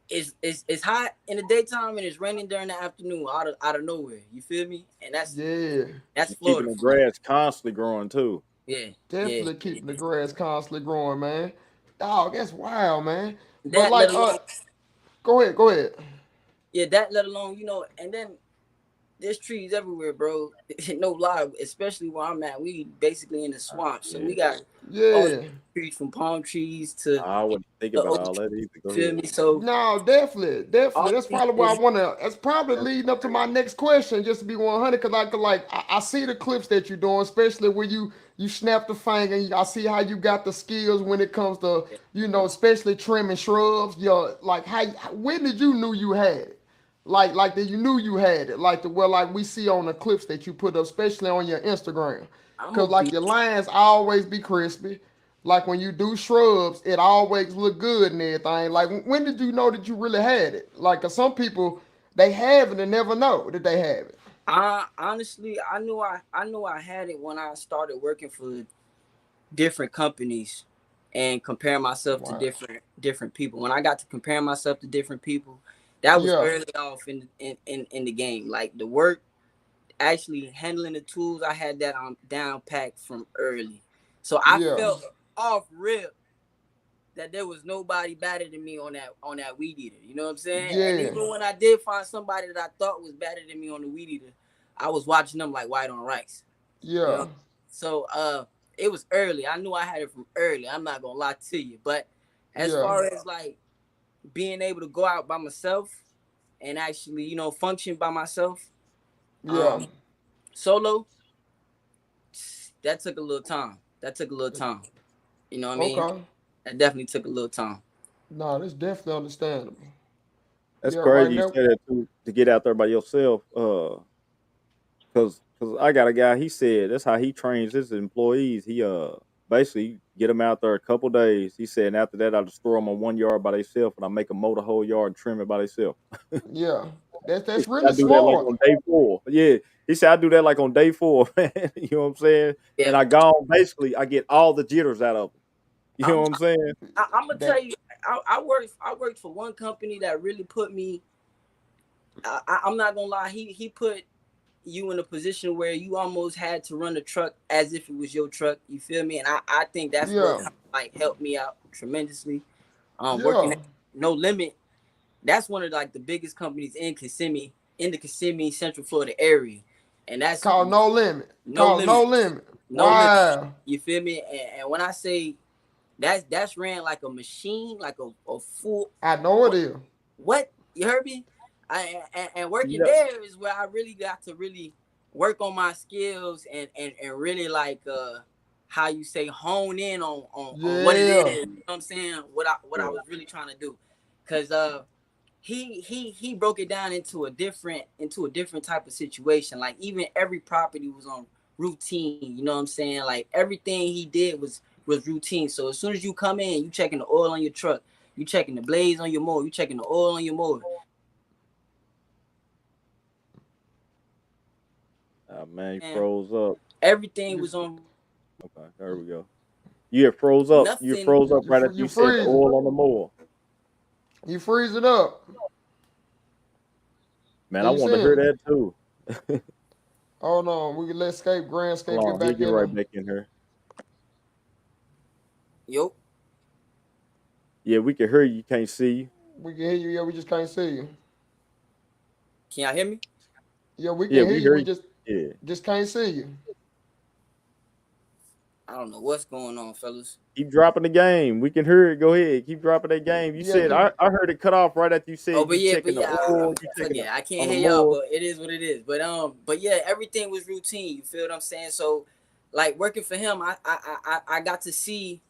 it's hot in the daytime and it's raining during the afternoon out of nowhere. You feel me? And that's You keeping Florida the for you. grass constantly growing too. Yeah, yeah. Definitely keeping the grass constantly growing, man. Dog, that's wild, man. But That like, let alone go ahead. that let alone, and then there's trees everywhere, bro. No lie, especially where I'm at. We basically in the swamp, so Yeah. we got all Yeah. trees from palm trees to I wouldn't think the about oak all trees. that either. Go Feel ahead. me? So No, definitely. all That's these probably why I things. wanna. That's probably leading up to my next question, just to be 100. Cause I see the clips that you're doing, especially when you snap the finger. And I see how you got the skills when it comes to especially trimming shrubs. Like when did you knew you had it? Like that you knew you had it. Like we see on the clips that you put up, especially on your Instagram. I'm Cause gonna like be your lines always be crispy. Like when you do shrubs, it always look good and everything. Like when did you know that you really had it? Like 'cause some people they have it and never know that they have it. I honestly, I knew I had it when I started working for different companies and comparing myself to Wow. different people. When I got to comparing myself to different people, that was Yeah. early off in the game. Like the work, actually handling the tools, I had that on down packed from early. So I Yeah. felt off rip that there was nobody better than me on that weed eater. You know what I'm saying? And Yeah. even when I did find somebody that I thought was better than me on the weed eater, I was watching them like white on rice. You Yeah. know? So it was early. I knew I had it from early. I'm not gonna lie to you. But as Yeah. far as like being able to go out by myself and actually, function by myself, Yeah. solo, that took a little time. That took a little time. You know what I mean? Okay. That definitely took a little time. No, that's definitely understandable. That's Yeah, right crazy. You now. say that too to get out there by yourself. Cause I got a guy. He said that's how he trains his employees. He basically get them out there a couple days. He said, and after that, I just throw them on 1 yard by themselves, and I make them mow the whole yard and trim it by themselves. Yeah, He that's said, I really do that like smart. on day 4. Yeah, he said I do that like on day 4, man. You know what I'm saying? Yeah, And I gone basically. I get all the jitters out of them. You know I'm what I'm saying? I'm gonna That tell you, I worked for one company that really put me. I'm not gonna lie, he put you in a position where you almost had to run the truck as if it was your truck. You feel me? And I think that's what yeah, kind of like helped me out tremendously. Working yeah. at No Limit, that's one of like the biggest companies in the Kissimmee, Central Florida area, and that's Called No Limit. No Called No Limit, Limit. No Limit. Wow. You feel me? And when I say that's ran like a machine, like a full. I know it is. What you heard me? And working Yep. there is where I really got to really work on my skills and really like how you say hone in on what it is. Yeah. You know what I'm saying? What I Yeah. was really trying to do, because he broke it down into a different type of situation. Like even every property was on routine. You know what I'm saying? Like everything he did was routine. So as soon as you come in, you checking the oil on your truck, you checking the blades on your mower, you checking the oil on your mower. Man, you And froze up. everything was on Okay, there we go. You froze up. You nothing. froze up right after You you said the freezing. oil on the mower. You freeze it up. Man, Can I you want see to hear him? that too. Hold on. We can let Grandscape Hold get on, he'll back get in right there. back in here. Yo, Yeah, we can hear you. Can't see you. We can hear you. Yeah, we just can't see you. can y'all hear me? Yeah, we Yeah, can hear we you. hear We you. Yeah. just can't see you. I don't know what's going on, fellas. Keep dropping the game. We can hear it. Go ahead. Keep dropping that game. You Yeah, said keep. I heard it cut off right after you Oh, said but you yeah, checking the oil, you checking the I can't on the hear y'all, mower. but it is what it is. But yeah, everything was routine. You feel what I'm saying? So, like working for him, I got to see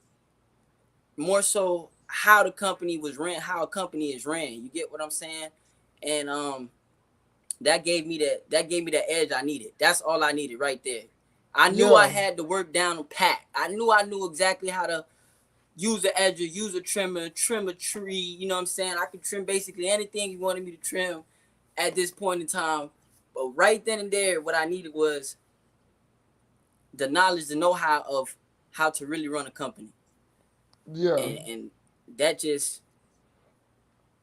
more so how the company was ran, how a company is ran. You get what I'm saying? And that gave me that edge I needed. That's all I needed right there. I knew I Yeah, had the work down and pat. I knew exactly how to use an edger, use a trimmer, trim a tree. You know what I'm saying? I could trim basically anything you wanted me to trim at this point in time. But right then and there, what I needed was the knowledge, the know-how of how to really run a company. yeah, And that just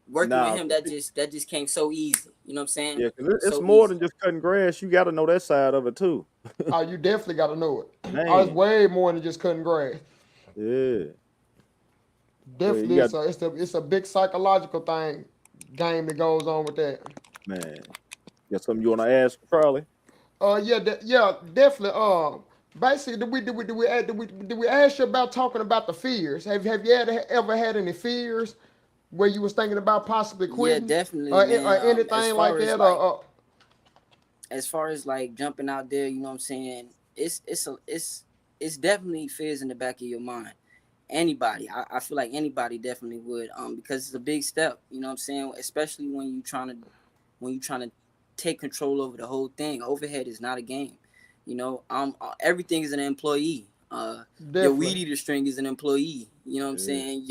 working with Nah, him, that just came so easy. You know what I'm saying? yeah, because it's So more easy. than just cutting grass. You got to know that side of it too. Oh, you definitely got to know it. Oh, it's Man, way more than just cutting grass. yeah. Well, you Definitely, got it's a big psychological game that goes on with that. man. Got something you want to ask, Charlie? Yeah, yeah, definitely. Basically, did we ask you about talking about the fears? Have you ever had any fears where you was thinking about possibly Yeah, quitting, definitely, man. or anything like that? As far as like jumping out there, you know what I'm saying? It's definitely fears in the back of your mind. Anybody, I feel like anybody definitely would, because it's a big step. You know what I'm saying? Especially when you trying to take control over the whole thing. Overhead is not a game. You know, everything is an employee. Your weed Definitely. eater string is an employee. You know what I'm Yeah, saying?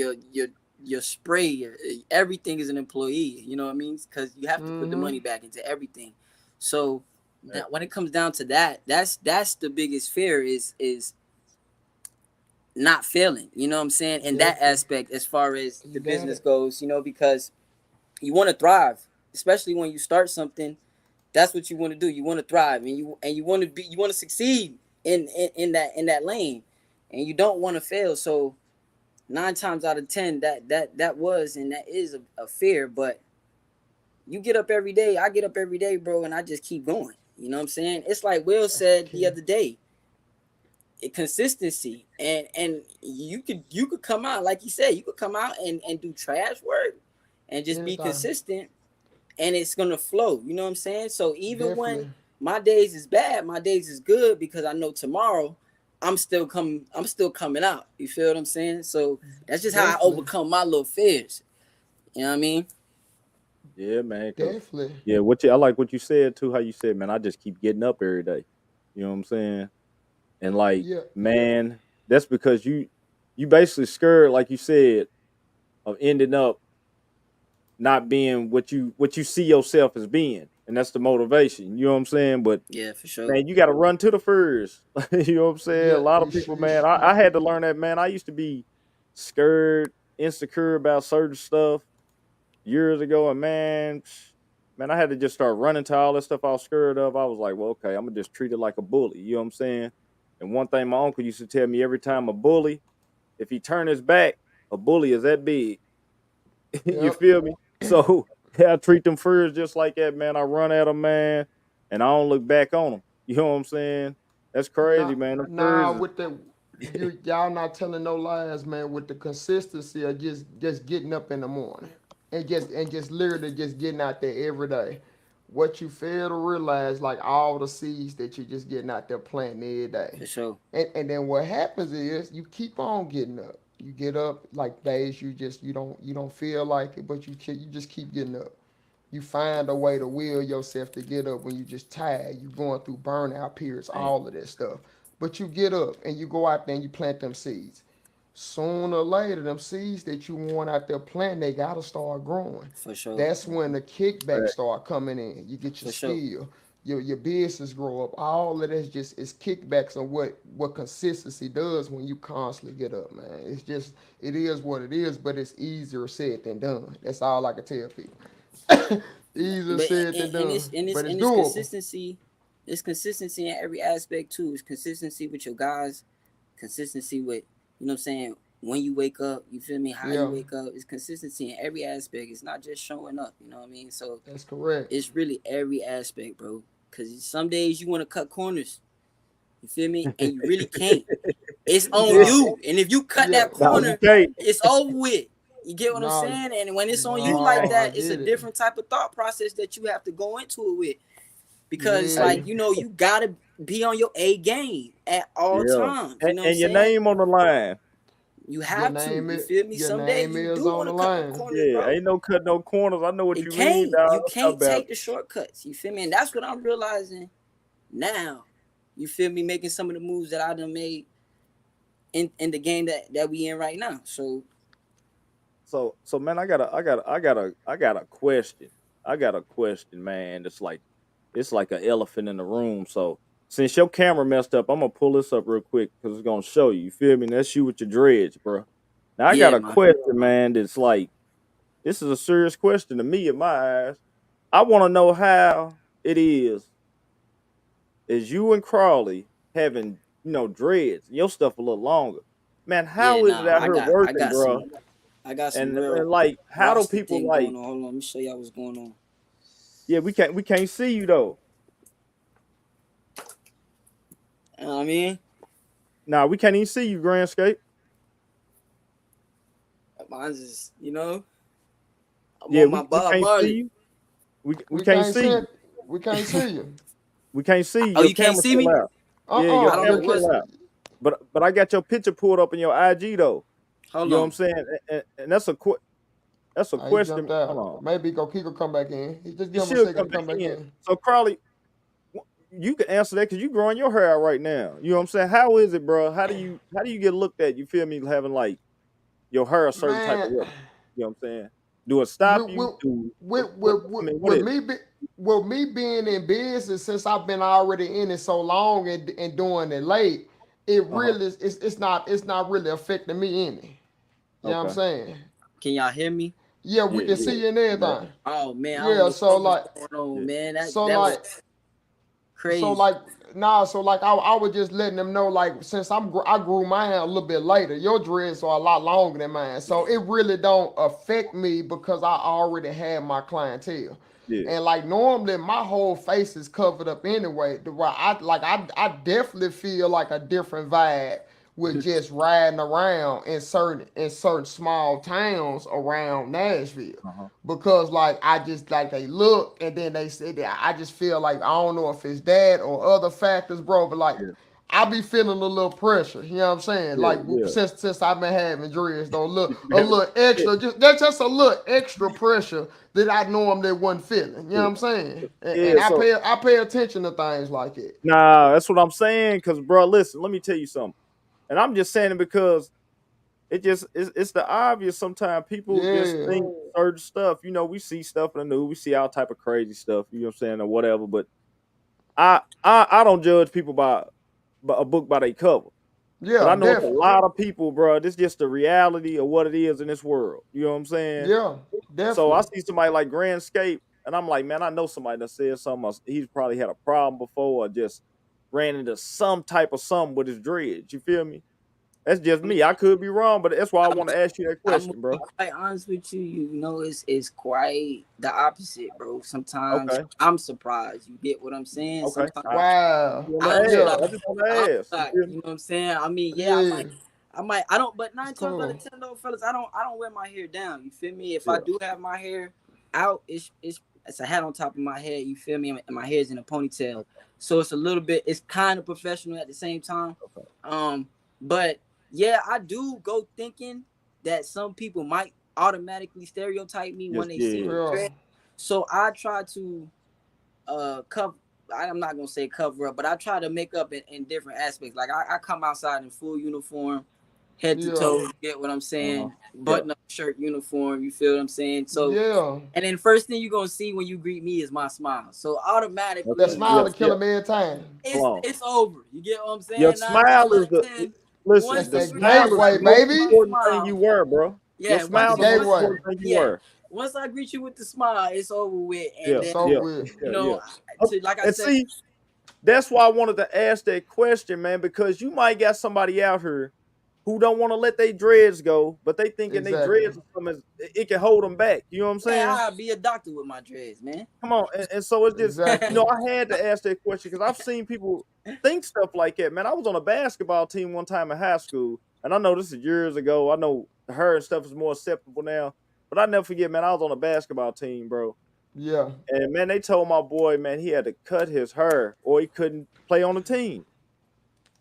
Your spray, everything is an employee. You know what I mean? Because you have to put the Mm-hmm. money back into everything. So right. when it comes down to that, that's the biggest fear is not failing. You know what I'm saying? In that Definitely. aspect, as far as You the got business it. goes, you know, because you want to thrive, especially when you start something. That's what you want to do. You want to thrive, and you want to succeed in that lane, and you don't want to fail. So 9 times out of 10, that was and that is a fear. But you get up every day. I get up every day, bro, and I just keep going. You know what I'm saying? It's like Will said the Okay. other day. Consistency, and you could come out like he said. You could come out and do trash work, and just be Anytime. consistent, and it's gonna flow. You know what I'm saying? So even when Definitely. my days is bad, my days is good because I know tomorrow I'm still coming. I'm still coming out. You feel what I'm saying? So that's just how I Definitely. overcome my little fears. You know what I mean? Yeah, man. Cause Definitely. yeah, I like what you said too. How you said, man, I just keep getting up every day. You know what I'm saying? And like, Yeah. man, that's because you basically scared, like you said, of ending up not being what you see yourself as being, and that's the motivation. You know what I'm saying? But Yeah, for sure. man, you got to run to the first. You know what I'm saying? A Yeah. lot of people, man. I had to learn that, man. I used to be scared, insecure about certain stuff years ago, and man, I had to just start running to all that stuff I was scared of. I was like, well, okay, I'm gonna just treat it like a bully. You know what I'm saying? And one thing my uncle used to tell me every time a bully, if he turn his back, a bully is that big. You Yep. feel me? So yeah, I treat them first just like that, man. I run at them, man, and I don't look back on them. You know what I'm saying? That's crazy, Nah, man. Them nah, furs with the y'all not telling no lies, man. With the consistency of just getting up in the morning and just literally just getting out there every day. What you fail to realize, like all the seeds that you're just getting out there planting every day, For sure. and then what happens is you keep on getting up. You get up like days you don't feel like it, but you just keep getting up. You find a way to will yourself to get up when you just tired. You going through burnout periods, ain't all of that stuff. But you get up and you go out there and you plant them seeds. Sooner or later, them seeds that you want out there planting, they gotta start growing. For sure. That's when the kickbacks fact. start coming in. You get your For sure. skill, your business grow up. All of that's just is kickbacks on what consistency does when you constantly get up, man. It is what it is, but it's easier said than done. That's all I can tell people. Easier But said than and done, it's and it's but it's and it's doable. consistency. It's consistency in every aspect too. It's consistency with your guys, consistency with, you know what I'm saying, when you wake up, you feel me, how you Yeah, wake up. It's consistency in every aspect. It's not just showing up, you know what I mean? So that's correct. it's really every aspect, bro. Cause some days you want to cut corners, you feel me, and you really can't. It's on Yeah. No, you. And if you cut yeah, that No, you corner, can't. it's over with. You get what I'm no, saying? And when it's on you like no, I that, it's a get it. different type of thought process that you have to go into it with. Because Yeah, Hey, like, you gotta be on your A game at all yeah. times. You And, know what I'm and your saying? name on the line. You your have to. name You is feel me? your Some days name you is do on want the to cut them line. corners, Yeah, bro. ain't no cut no corners. I know what You you mean, can't. dog. You How can't about take the shortcuts. You feel me? And that's what I'm realizing now. You feel me? Making some of the moves that I done made in the game that we in right now. So so man, I got a question. I got a question, man. It's like an elephant in the room. So since your camera messed up, I'm gonna pull this up real quick because it's gonna show you. You feel me? That's you with your dreads, bro. Now I got yeah, a man. question, man. That's like this is a serious question to me in my eyes. I want to know how it is you and Crawley having dreads, your stuff a little longer. Man, Yeah, how is it nah. out I here got I working, got bro? some I got some And real like, how do roster people thing going like? on. Hold on, let me show y'all what's going on. Yeah, we can't see you though. You know what I mean? Nah, we can't even see you, Grandscape. Mine's just, I'm Yeah, on my we Bob can't see Marley. you. We We can't can't see see you. it. We can't see you. We can't see you. Oh, Your you can't camera see still me? out. Yeah, your I don't know camera what's. still out. But I got your picture pulled up in your IG though. Hold You know what I'm on. saying? And that's a He jumped question. Hold out. on. Maybe he could come back in. He just It give him a should second come to back come back in. in. So Carly, you can answer that because you growing your hair out right now. You know what I'm saying? How is it, bro? How do you get looked at? You feel me? Having like your hair a certain type Man, of way. You know what I'm saying? Do it stop with you? with Do with what? with, I with, mean, what with is it? me be, with me being in business since I've been already in it so long and doing it late, it Uh huh. really is it's not really affecting me any. You know what I'm Okay. saying? Can y'all hear me? Yeah, we Yeah, can yeah. see you and Yeah. everything. Oh man, I don't Yeah, know so what was like going on, Yeah. man. That so that was like so crazy. like I was just letting them know like since I grew mine a little bit later. Your dreads are a lot longer than mine, so it really don't affect me because I already had my clientele. Yeah. And like normally my whole face is covered up anyway. The why I definitely feel like a different vibe with just riding around in certain small towns around Nashville Uh huh. because like I just like they look and then they say that I just feel like I don't know if it's that or other factors, bro. But like Yeah. I be feeling a little pressure. You know what I'm saying? Yeah, Like yeah. since I've been having dreads, though, a Man, little yeah, extra. That's just a little extra pressure that I normally wasn't feeling. You know what I'm saying? And yeah. So I pay attention to things like it. nah, that's what I'm saying. Cause bro, listen, let me tell you something. And I'm just saying it because it's the obvious. Sometimes people just Yeah, think certain stuff. You know, we see stuff in the news, we see all type of crazy stuff. You know what I'm saying, or whatever. But I don't judge people by a book by their cover. But yeah, I know it's a definitely. lot of people, bro. This just the reality of what it is in this world. You know what I'm saying? Yeah, So I definitely. see somebody like Grandscape, and I'm like, man, I know somebody that said something. He's probably had a problem before, or just ran into some type of something with his dreads. You feel me? That's just me. I could be wrong, but that's why I want to ask you that I'm gonna question, bro. be quite honest with you. You know, it's quite the opposite, bro. Sometimes Okay, I'm surprised. You get what I'm saying? okay. Sometimes I just Wow. want I'm to Yeah, ask. I shocked. just want to I'm ask. You shocked. feel me? You know what I'm saying? I mean, yeah, yeah. I don't. But It's 9 times out of cool. 10, though, fellas, I don't wear my hair down. You feel me? If I Yeah. do have my hair out, it's a hat on top of my head. You feel me? And my hair's in a ponytail, Okay. so it's a little bit. It's kind of professional at the same time. Okay. But yeah, I do go thinking that some people might automatically stereotype me when Yes. they see Yeah. me Yeah, dress. So I try to cover. I'm not gonna say cover up, but I try to make up in different aspects. Like I come outside in full uniform, head to yeah, toe. You get what I'm Uh huh. saying? Yeah. Button up shirt, uniform. You feel what I'm saying? So, yeah. and then first thing you're gonna see when you greet me is my smile. So That Okay. automatically, smile Yeah. to kill Yeah. him every time. Come on. it's over. You get what I'm Your saying? 9 times smile out is of the 10, That's listen. once The you that greet me, smile is once I the gateway, greet most you with my baby. important thing you smile, wear, bro. Your yeah. That's smile the is the most gateway. important thing you Yeah. wear. Once I greet you with the smile, it's over with. And Yeah. It's then, over Yeah. with. you Yeah. know, Yeah. Okay. like I And said, see, that's why I wanted to ask that question, man, because you might got somebody out here who don't want to let their dreads go, but they thinking they Exactly. dreads are something it can hold them back. You know what I'm man, saying? I'll be a doctor with my dreads, man. Come on, and so it's just Exactly. I had to ask that question because I've seen people think stuff like that. Man, I was on a basketball team one time in high school, and I know this is years ago. I know her and stuff is more acceptable now, but I never forget, man. I was on a basketball team, bro, Yeah. and man, they told my boy, man, he had to cut his hair or he couldn't play on the team.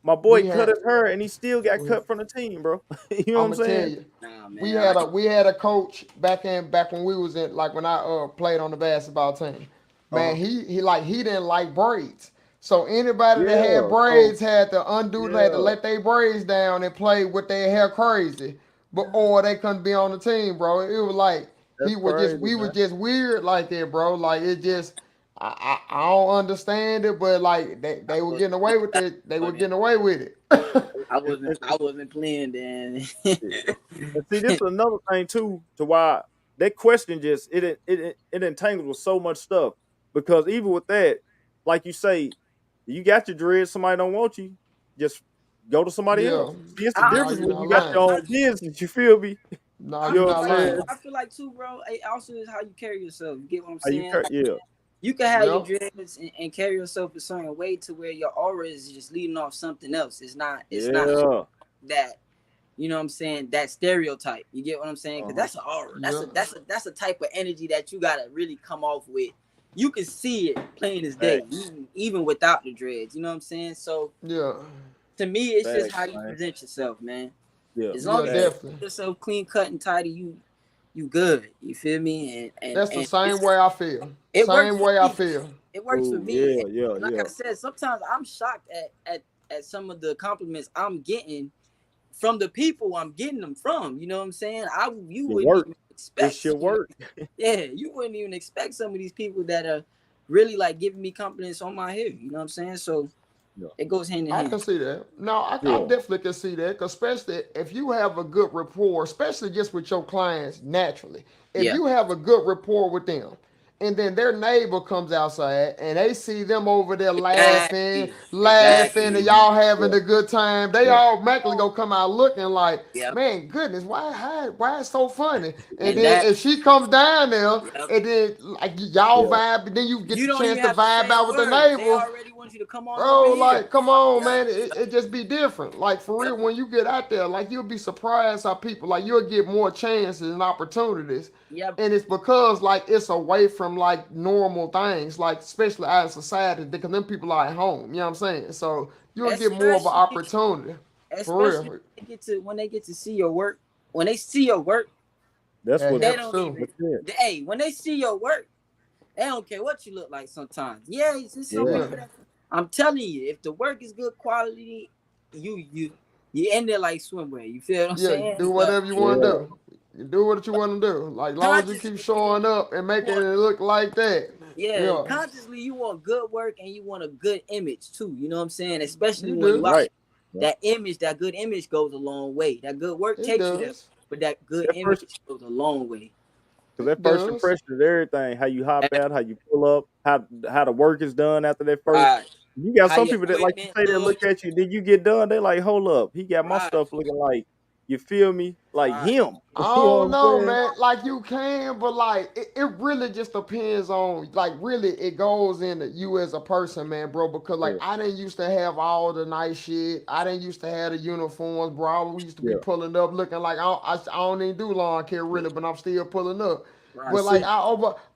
My boy We cut had his hair and he still got we, cut from the team, bro. You know what I'm I'm gonna tell saying? you. Nah, We man. had a coach back when we was in like when I played on the basketball team. Uh Man, huh. he didn't like braids. So anybody that had Yeah. So braids had to undo had to yeah, let their braids down and play with their hair crazy. But or they couldn't be on the team, bro. It was like that's he was just crazy, we was man. just weird like that, bro. Like it just I don't understand it, but like I they were wasn't getting away with it. They were playing. getting away with it. And, I wasn't playing then. yeah. And see, this is another thing too, to why that question just it entangles with so much stuff. Because even with that, like you say, you got your dreads, somebody don't want you, just go to somebody Yeah. else. See, it's the I No, difference you're when not you got lying. your own business. You feel me? No, I You you're know feel what not I'm like saying? lying. I feel like too, bro. It also is how you carry yourself. You get what I'm How you saying? cut? Yeah, You can have your Yep. dreads and carry yourself a certain way to where your aura is just leading off something else. It's not yeah. that, you know what I'm saying, that stereotype. You get what I'm saying? Because Uh-huh. that's an aura. Yeah. That's a type of energy that you gotta really come off with. You can see it plain as day, Facts, even without the dreads. You know what I'm saying? So Yeah. to me, it's just facts, how you man. present yourself, man. Yeah, As Yeah, long as you facts. present definitely. yourself clean cut and tidy, you good. You feel me? That's the And same way I feel. it works Same for way I me. feel. It works for Oh me. yeah, yeah, And like yeah. I said, sometimes I'm shocked at some of the compliments I'm getting from the people I'm getting them from. You know what I'm saying? You It wouldn't work. even It expect should some of work. yeah, you wouldn't even expect some of these people that are really like giving me confidence on my hair. You know what I'm saying? So Yeah, it goes hand in I hand. can see that. No, I yeah, definitely can see that, 'cause especially if you have a good rapport, especially just with your clients naturally. If Yeah. you have a good rapport with them, and then their neighbor comes outside and they see them over there Exactly. laughing, and Exactly. y'all mhm, having yeah, a good time, they yeah, automatically go come out looking like, Yep. man, goodness, why it's so funny? And And then that if she comes down there, yep. and then like y'all yeah. vibe, and then you get You the don't chance even to have to vibe say a out with the word. They neighbor. already want you to come on over Bro, here. like, come on, Yep. man. It just be different. Like, for Yep. real, when you get out there, like, you'll be surprised how people, like, you'll get more chances and opportunities. Yep. And it's because, like, it's away from them like normal things, like especially out in society, because them people are at home. You know what I'm saying? So you'll get more of an especially opportunity for especially real. when they get to see your work. When they see your work, That's That what. they helps don't too. even. That's it. Hey, when they see your work, they don't care what you look like. Sometimes, yeah, it's some Yeah. people that. I'm telling you, if the work is good quality, you end there like swimwear. You feel what I'm Yeah, saying? do But whatever you want to Yeah. do. You do what you want to do. Like long as you keep consciously, showing up and you making want it look like that. yeah, Yeah, consciously you want good work and you want a good image too. You know what I'm saying? Especially you when you do. out. Right. Yeah. That image, that good image goes a long way. That good work It takes you there, does. but that good That image first, goes a long way. because It that first does. impression is everything. How you hop out, how you pull up, how the work is done after that first. Right. You got How some your people that like you equipment say they look. look at you. Then you get done, they like, hold up, he got my Right. stuff looking like, you feel me, like Right. him. I You know don't what I'm know, saying? man. Like you can, but like it really just depends on like really it goes into you as a person, man, bro. Because like Yeah, I didn't used to have all the nice shit. I didn't used to have the uniforms, bro. We used to be yeah, pulling up looking like I don't even do lawn care yeah. really, but I'm still pulling up. But Right. But like see, I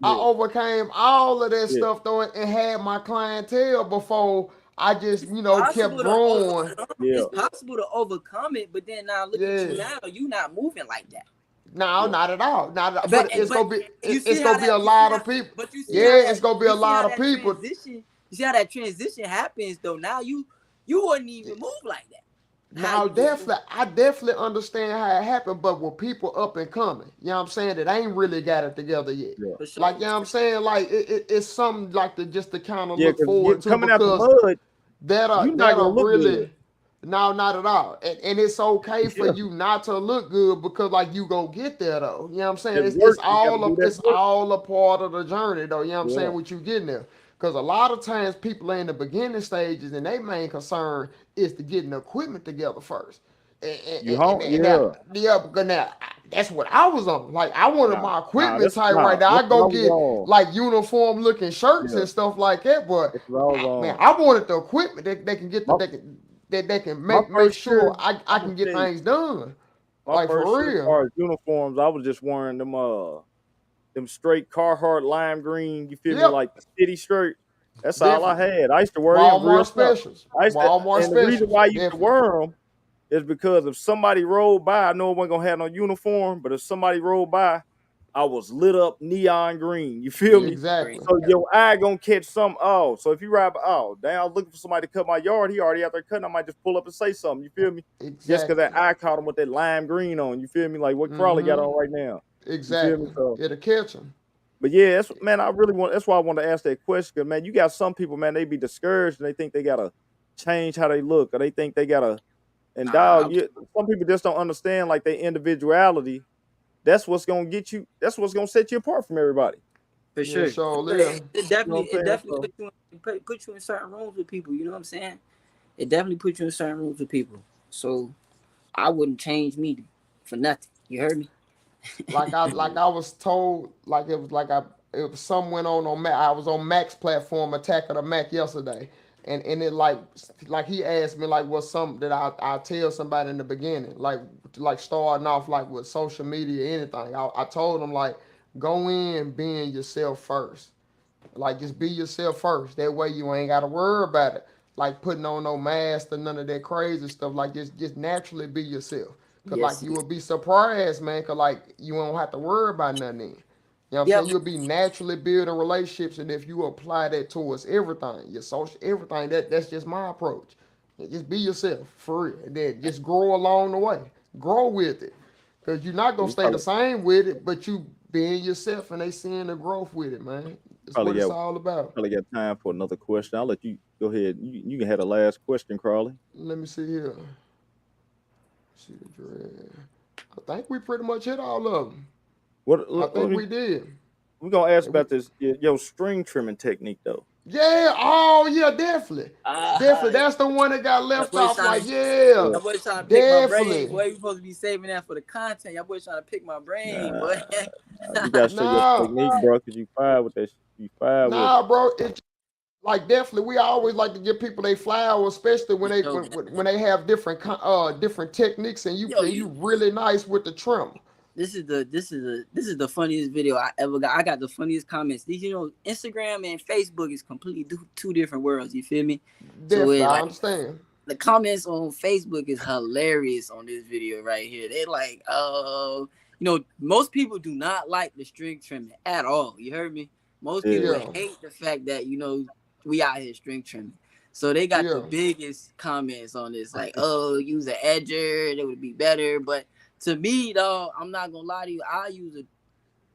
yeah, overcame all of that yeah, stuff though and had my clientele before I just kept Possible to growing. overcome. yeah, It's possible to overcome it, but then now look at Yeah. you now. You not moving like that. No, yeah. not at all. Not at all. But But it's but gonna be you it's see how gonna be a that you see lot how of people. but you see how Yeah, that it's gonna be you a see how lot of that people. transition you see how that transition happens though. Now you wouldn't even move like that. How Now you was moving. I definitely understand how it happened, but with people up and coming, you know what I'm saying, that ain't really got it together yet. Yeah, For Like sure. you know what I'm saying? Like it's something like to just to kind of yeah. look Because forward to coming out the because mud, you're not that'll gonna look good. really no, not at all. And it's okay for Yeah, you not to look good because like you go get there though. You know what I'm saying? that work, you got to do that It's work. all a part of the journey though. You know what I'm saying? Yeah, What you getting there. Because a lot of times people are in the beginning stages and their main concern is to getting the equipment together first. you home. And now, Yeah, yeah, because now that's what I was on. Like I wanted nah, my nah. equipment tight right now. That's I what go I was get on. like uniform looking shirts Yeah, and stuff like that. But that's what I was man, on. I wanted the equipment that they can get My that they can my make first year, sure I I'm gonna can get tell you, things done. my Like first for year as real. far as uniforms, I was just wearing them straight Carhartt lime green. You feel me, Yep, like the city shirt. That's all I definitely. had. I used to wear them real Walmart tough. specials. I used to, Walmart and the reason specials. why I used to Definitely. wear them is because if somebody rolled by, I know it wasn't gonna have no uniform, but if somebody rolled by, I was lit up neon green. You feel me? Green. Exactly. So your eye gonna catch some. Oh, so if you ride by, oh, damn, I was looking for somebody to cut my yard. He already out there cutting. I might just pull up and say something. You feel me? Just because that Exactly. eye caught him with that lime green on. You feel me? Like what Crawley got Mm-hmm. on right now. You feel me? Exactly. So, It'll catch them. but yeah, that's man. I really want. That's why I want to ask that question. 'Cause, man, you got some people, man. They be discouraged and they think they gotta change how they look, or they think they gotta. And Nah, dog, some people just don't understand like their individuality. That's what's gonna get you. That's what's gonna set you apart from everybody. for Yeah, sure. sure It, live. it You know definitely what it I'm saying? definitely So put you in certain rooms with people. You know what I'm saying? It definitely puts you in certain rooms with people. So I wouldn't change me for nothing. You heard me? Like I was told, like it was like it was some went on Mac. I was on Mac's platform, Attack of the Mac yesterday, and it like he asked me like what's something that I tell somebody in the beginning, like starting off like with social media, anything. I told him like go in being yourself first. Like just be yourself first. That way you ain't gotta worry about it. Like putting on no mask or none of that crazy stuff. Like just naturally be yourself. Cause like Yes. you will be surprised, man. Cause like you won't have to worry about nothing. Then. You know what I'm Yep. saying? You'll be naturally building relationships, and if you apply that towards everything, your social everything, that's just my approach. Just be yourself for real, and then just grow along the way. Grow with it, cause you're not gonna you stay the same with it, but you being yourself, and they seeing the growth with it, man. That's probably what it's got all about. probably got time for another question. I'll let you go ahead. You can have the last question, Crawley. Let me see here. See the dread. I think we pretty much hit all of them. What? I think we did. We're gonna ask And we, about this your string trimming technique though. yeah, oh yeah, definitely. Uh, Definitely. That's the one that got that left boy off. trying Like, to yeah, Yeah. that boy trying to pick my brain. definitely. Boy, you supposed to be saving that for the content. Y'all boy trying to pick my brain, boy. Nah, you gotta show your Nah, technique, bro, because you fire with that. You fire with it. nah, bro. It like definitely we always like to give people they flowers, especially when Yo, when they have different different techniques and yo, you you really nice with the trim. this is the funniest video I ever got. I got the funniest comments. These, Instagram and Facebook is completely two different worlds. You feel me? So Definitely, it I like understand. the comments on Facebook is hilarious on this video right here. They like, most people do not like the string trimming at all. You heard me? Most people Yeah. Yeah, hate the fact that we out here string trimming. So they got the yeah. biggest comments on this, like, oh, use an edger, it would be better. But to me, though, I'm not gonna lie to you, I use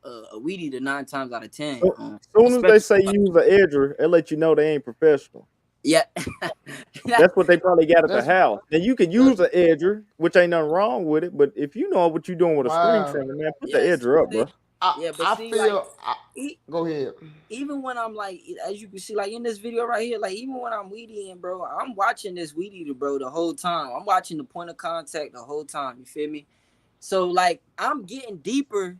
a weed eater 9 times out of 10. So, soon as they Especially, say use an edger, it let you know they ain't professional. yeah. That's what they probably got at the That's house. Now you can that. use an edger, which ain't nothing wrong with it, but if you know what you're doing with a string Wow. trimmer, man, put the Yes. edger up, bro. Yeah, but I see, like, feel. Go ahead. even when I'm like, as you can see, like in this video right here, like even when I'm weed eating, bro, I'm watching this weed eater, bro, the whole time. I'm watching the point of contact the whole time. You feel me? So like I'm getting deeper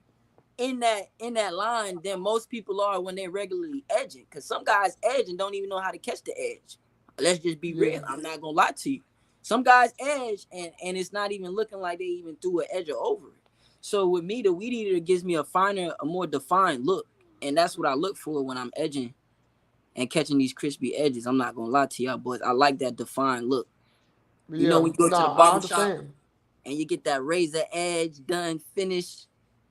in that line than most people are when they're regularly edging. Cause some guys edge and don't even know how to catch the edge. Let's just be Yeah. real. I'm not gonna lie to you. Some guys edge and it's not even looking like they even threw an edger over it. So with me, the weed eater gives me a more defined look. And that's what I look for when I'm edging and catching these crispy edges. I'm not gonna lie to y'all boys. I like that defined look. Yeah. When you go to No, the I barber shop understand. and you get that razor edge done, finished,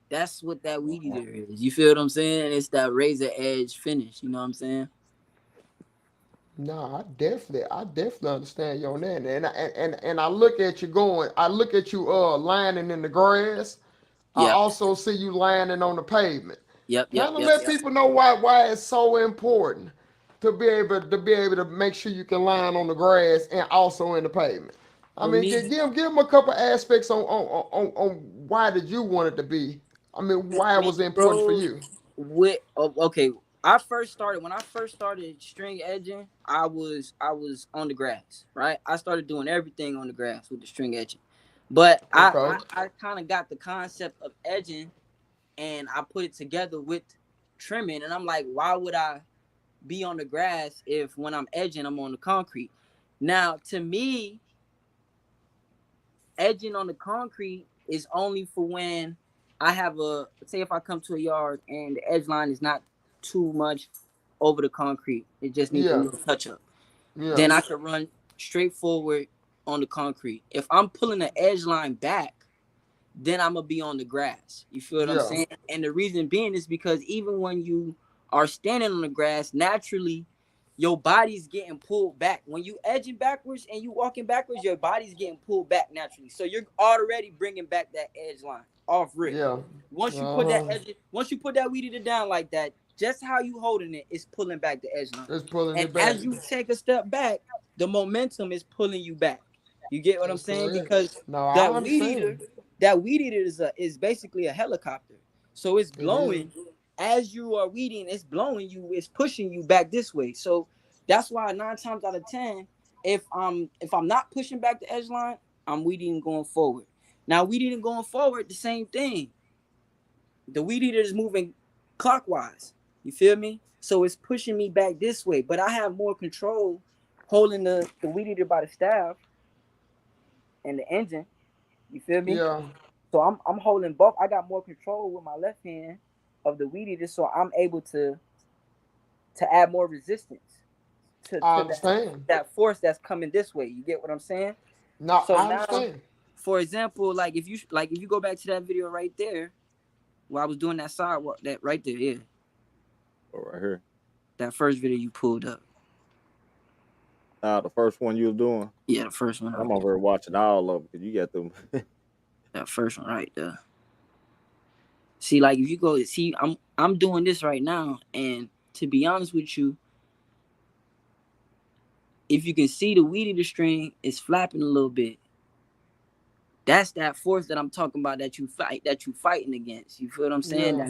that's what that weed eater is. You feel what I'm saying? It's that razor edge finish. You know what I'm saying? No, I definitely understand you on that. And I look at you going. I look at you lining in the grass. I Yeah. also see you lining on the pavement. Yep. Yep. Kind of Yep. let Yep. people know why it's so important to be able to make sure you can line on the grass and also in the pavement. I For mean, me, give them a couple aspects on why did you want it to be. I mean, why it me, was important for bro. you. Okay. When I first started string edging, I was on the grass, right? I started doing everything on the grass with the string edging. But I Okay. I, I kind of got the concept of edging and I put it together with trimming and I'm like, why would I be on the grass if when I'm edging I'm on the concrete? Now, to me, edging on the concrete is only for when I have say if I come to a yard and the edge line is not too much over the concrete. It just needs a Yeah. little touch up. Yeah. Then I can run straight forward on the concrete. If I'm pulling the edge line back, then I'm gonna be on the grass. You feel what I'm Yeah. saying? And the reason being is because even when you are standing on the grass, naturally your body's getting pulled back. When you edging backwards and you walking backwards, your body's getting pulled back naturally. So you're already bringing back that edge line off rip. Yeah. Uh-huh. Once you put that weed eater down like that, just how you holding it is pulling back the edge line. It's pulling And it back. as you take a step back, the momentum is pulling you back. You get what I'm That's saying? correct. Because No, I that weed eater, understand. that weed eater is basically a helicopter. So it's It is. blowing as you are weeding, it's blowing you, it's pushing you back this way. So that's why 9 times out of 10, if I'm not pushing back the edge line, I'm weeding going forward. Now weeding going forward, the same thing. The weed eater is moving clockwise. You feel me? So it's pushing me back this way, but I have more control holding the weed eater by the staff and the engine. You feel me? Yeah. So I'm holding both. I got more control with my left hand of the weed eater, so I'm able to add more resistance to I that, understand. that force that's coming this way. You get what I'm saying? No, So I now, understand. for example, like if you go back to that video right there, where I was doing that sidewalk, that right there, yeah, Oh, right here. that first video you pulled up, The first one you was doing. yeah, the first one, I'm over here watching all of them because you got them. that first one right there. See, like if you go see, I'm doing this right now, and to be honest with you, if you can see the weed eater string is flapping a little bit. That's that force that I'm talking about that you fighting against. You feel what I'm saying? Yeah.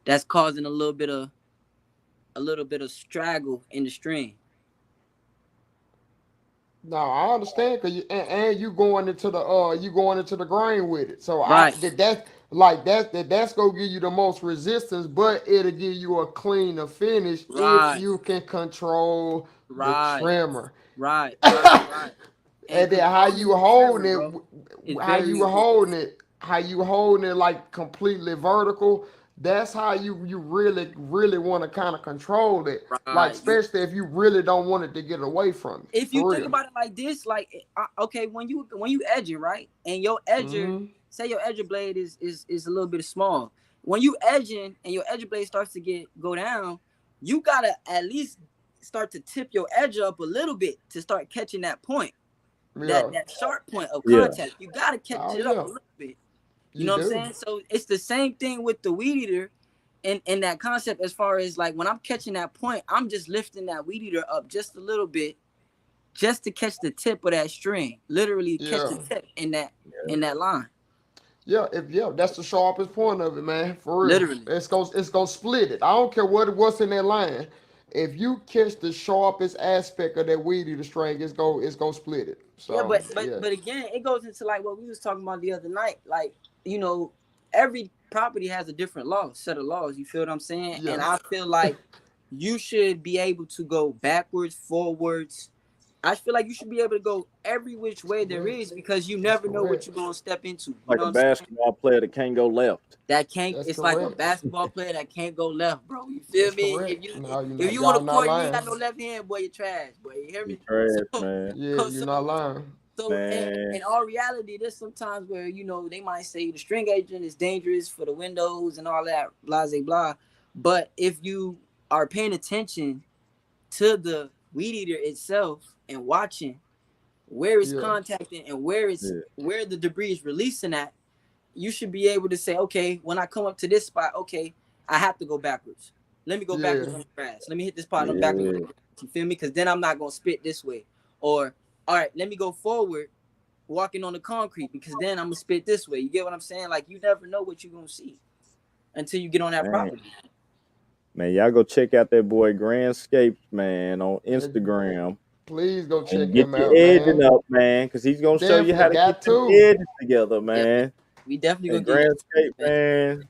That's causing a little bit of straggle in the string. No, I understand because and you going into the grain with it. So Right. that's gonna give you the most resistance, but it'll give you a cleaner finish if Right. you can control the Right. trimmer. Right. And then how you holding bro, it, is how very you important. holding it how you holding it like completely vertical. That's how you really want to kind of control it. Like Right. especially if you really don't want it to get away from you. If you For think real. about it like this, like okay, when you edge it, right, and your edger, Mm-hmm. say your edger blade is a little bit small. When you edging and your edger blade starts to go down, you gotta at least start to tip your edge up a little bit to start catching that point, Yeah. that sharp point of Yeah. contact. You gotta catch Oh it up a yeah. little bit. You You know what I'm do. saying? So it's the same thing with the weed eater in that concept as far as like when I'm catching that point, I'm just lifting that weed eater up just a little bit just to catch the tip of that string. Literally catch Yeah. the tip in that line. That's the sharpest point of it, man. For real. Literally. It's gonna split it. I don't care what's in that line. If you catch the sharpest aspect of that weed eater string, it's gonna split it. Yeah, So but but yeah. but again, it goes into like what we was talking about the other night. Like, every property has a different set of laws. You feel what I'm saying? And Yeah. I feel like you should be able to go backwards, forwards. I feel like you should be able to go every which way there Yeah. is because you That's never know what correct. you're gonna step into. You Like know a what I'm saying? basketball player that can't go left. That can't. That's It's like a correct. basketball player that can't go left, bro. You feel That's me? correct. If you No, if you on the y'all not court, you ain't lying. got no left hand, boy. You're trash, boy. You hear You me? trash, So, man. Yeah, you're so, not lying. so Man. in all reality, there's sometimes where they might say the string agent is dangerous for the windows and all that, blah blah blah. But if you are paying attention to the weed eater itself and watching where it's Yeah. contacting and where Yeah. the debris is releasing at, you should be able to say, okay, when I come up to this spot, okay, I have to go backwards. Let me go backwards Yeah. on the grass. Let me hit this spot on backwards on the Yeah. grass. You feel me? Because then I'm not gonna spit this way. Or all right, let me go forward walking on the concrete because then I'm gonna spit this way. You get what I'm saying? Like you never know what you're gonna see until you get on that Man. property. Man, y'all go check out that boy Grandscapes, man, on Instagram. Please go check And get him your out, edging man. up, man, because he's gonna show you how Definitely to get got them to. edges together, Yeah, man. we definitely gonna And get Grandscape, man. man,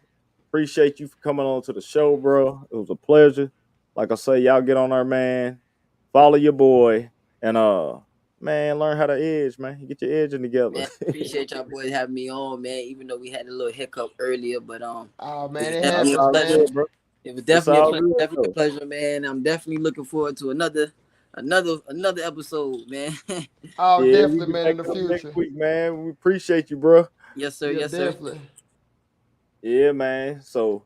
appreciate you for coming on to the show, bro. It was a pleasure. Like I say, y'all get on there, man. Follow your boy, and man, learn how to edge, man. Get your edging together. Man, appreciate y'all boys having me on, man. Even though we had a little hiccup earlier, but Oh it man, was it Nah, it's definitely a happens, all pleasure. man. good, bro. It was It's definitely all good, definitely a though. pleasure, man. I'm definitely looking forward to another episode, man. Oh, Yeah, we definitely, be man, back in the up next future. week, man. We appreciate you, bro. Yes, sir. Yeah, Yes, sir. definitely. Yeah, man. So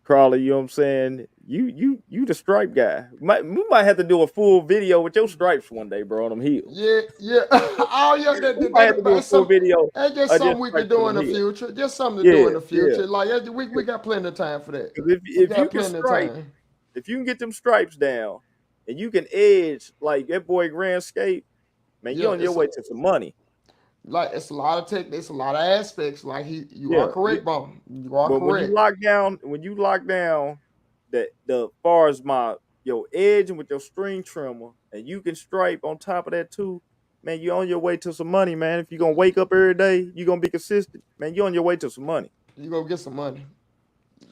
Crawley, you know what I'm saying? You the stripe guy. We might have to do a full video with your stripes one day, bro, on them heels. Yeah, yeah. Oh, yeah. We might have to do a That's full some. video That's just of just something we could stripes on do in them the heels. future. Just something to do Yeah, in the yeah. future. Like we got plenty of time for that. Because We if you got can plenty of stripe, time. if you can get them stripes down, and you can edge like that boy Grandscape, man, you Yeah, on your way to some money. it's a lot of it's a lot of aspects. Like you are Yeah, correct, Bum. You are but correct. when you lock down the far as your edge and with your string trimmer, and you can stripe on top of that too, man, you on your way to some money, man. If you're gonna wake up every day, you're gonna be consistent, man. You on your way to some money. You go get some money.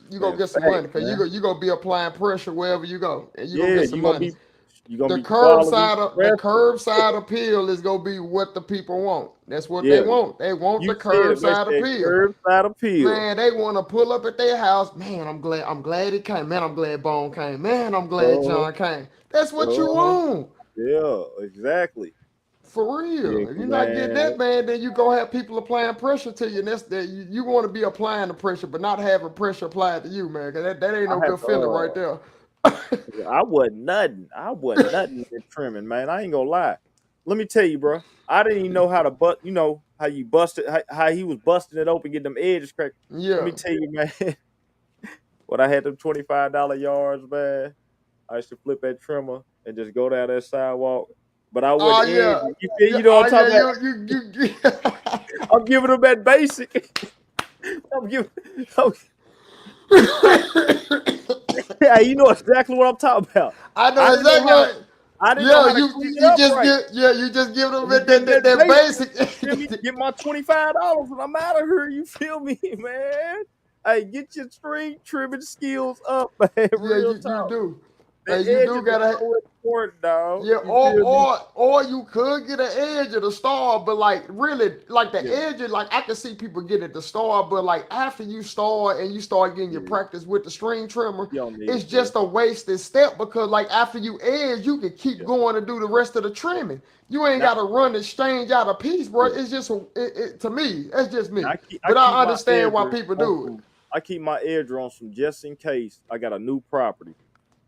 You go Man, get some facts, money because man. you go be applying pressure wherever you go, and you go Yeah, get some money. you gonna The be quality wrestling. curbside appeal is gonna be what the people want. That's what they Yeah, want. They want you the said it, man. curbside That appeal. curbside appeal. Man, they want to pull up at their house. Man, I'm glad it came. Man, I'm glad Bone came. Man, I'm glad Uh-huh, John came. That's what you uh-huh. want. Yeah, exactly. For Yeah, real. If you're not getting man. that, man, then you go have people applying pressure to you. And that's that you want to be applying the pressure, but not having pressure applied to you, man. Cause that ain't I no have good to. feeling right there. I wasn't nothing. I wasn't nothing at trimming, man. I ain't gonna lie. Let me tell you, bro. I didn't even know how to You know how you busted, how he was busting it open, get them edges cracked. Let Yeah. me tell you, man. When I had them $25 yards, man, I used to flip that trimmer and just go down that sidewalk. But I Oh wouldn't edge yeah. it. You feel? Yeah. You know Oh what I'm yeah. talking about? You I'm giving them that basic. I'm giving. I'm, yeah, you know exactly what I'm talking about. I know I didn't know exactly how to. what. I didn't know Yeah, how to clean it you up just right. give them Let me get that that basic. Feel me? basic. Get my $25 and I'm out of here. You feel me, man? Hey, get your string trimming skills up, man. Yeah, Real you talk. do. Hey, The you edge do is gotta. so important, dog. Yeah, You feel me? or you could get an edge at the start, but like really, like the Yeah, edge, like I can see people get at the start, but like after you start and you start getting your yeah. practice with the string trimmer, You don't need it's it, bro. just a wasted step because like after you edge, you can keep Yeah. going and do the rest of the trimming. You ain't Now, got to run the exchange out of piece, bro. yeah. It's just to me, that's just Now me. I But keep I my understand why edger people on do it. some. I keep my edger on some just in case I got a new property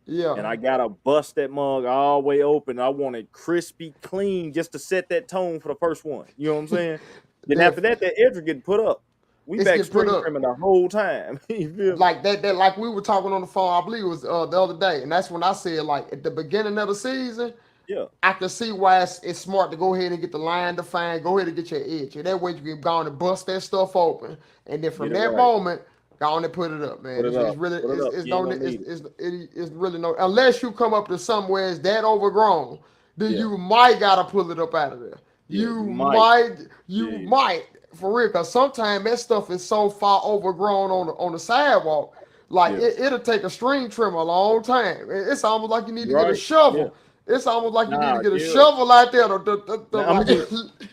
Yeah, and I gotta bust that mug all the way open. I want it crispy, clean, just to set that tone for the first one. You know what I'm saying? Then after that, definitely. that edger getting put up. We It's back getting put string up. trimming the whole time. You feel me? Like that like we were talking on the phone, I believe it was the other day, and that's when I said like at the beginning of the season, Yeah. I can see why it's smart to go ahead and get the line defined, go ahead and get your edge, and that way you can go on and bust that stuff open, and then Get from it that right. moment, go on and put it up, Put man. it It's up. really Put it up. it's You ain't no gonna need it. it's really no unless you come up to somewhere it's that overgrown, then Yeah. you might gotta pull it up out of there. Yeah. You might. You Yeah. might for real, cause sometimes that stuff is so far overgrown on the sidewalk. Like Yeah. it'll take a string trimmer a long time. It's almost like you need to get a Right. Yeah. shovel. It's almost like you need to Nah. get a Yeah. shovel out there Now, I like mean,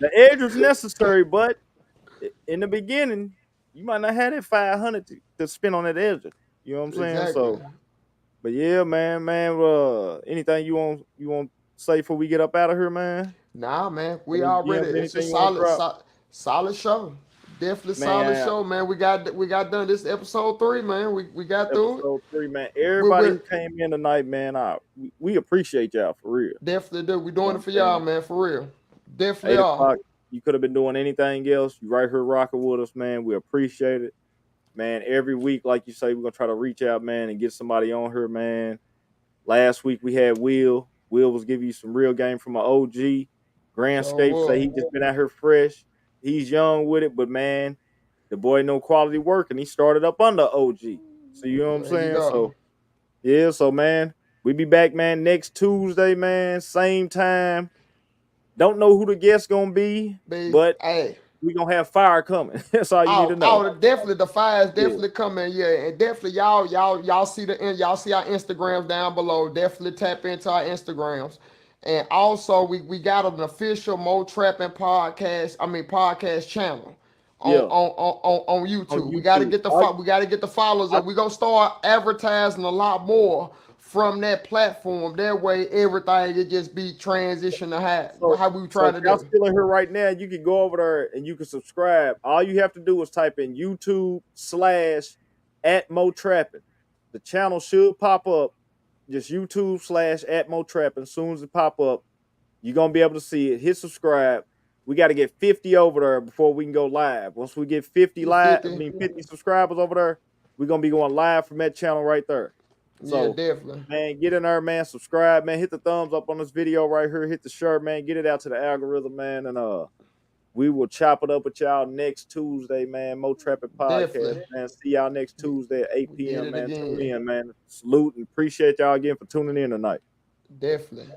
the edge was necessary, but in the beginning, you might not have that 500 to spend on that edge. You know what I'm saying? exactly. So, but yeah, man. Anything you want to say before we get up out of here, man? Nah, man, we Any already. gems, It's a anything you want to drop, solid show. Definitely solid man? show, man. We got done this episode 3, man. We got through it. Episode 3, man. We Everybody who came in tonight, man, we appreciate y'all for real. definitely do. We You know doing what it I'm for y'all, saying? man. For real. Definitely 8 o'clock. are. You could have been doing anything else. You right here rocking with us, man. We appreciate it. Man, every week, like you say, we're gonna try to reach out, man, and get somebody on here, man. Last week we had Will. Will was giving you some real game from an OG. So Grandscape say he was. just been out here fresh. He's young with it, but man, the boy know quality work, and he started up under OG. So you know what I'm There you saying? go. So yeah, so man, we be back, man, next Tuesday, man, same time. Don't know who the guest gonna be, Be but hey. we gonna have fire coming. That's all you need to know. Definitely the fire is Yeah, definitely coming. Yeah, and definitely y'all see y'all see our Instagrams down below. Definitely tap into our Instagrams, and also we got an official Mow Trappin Podcast. I mean podcast channel yeah, on on YouTube. YouTube. We gotta get the followers I, up. We gonna start advertising a lot more from that platform. That way everything it just be transition to So, how we so try if to y'all do. still in here right now, you can go over there and you can subscribe. All you have to do is type in YouTube/ at Mow Trappin. The channel should pop up. Just YouTube/ at Mow Trappin. As soon as it pop up, you're gonna be able to see it. Hit subscribe. We got to get 50 over there before we can go live. Once we get 50 Get live, I 50. mean 50 subscribers over there, we're gonna be going live from that channel right there. Yeah, So definitely. man, get in there, man. Subscribe, man. Hit the thumbs up on this video right here. Hit the share, man. Get it out to the algorithm, man. And we will chop it up with y'all next Tuesday, man. Mow Trappin Podcast, Definitely. man. See y'all next Tuesday at 8 We did p.m., it man. Tune again. in, man. Salute and appreciate y'all again for tuning in tonight. Definitely.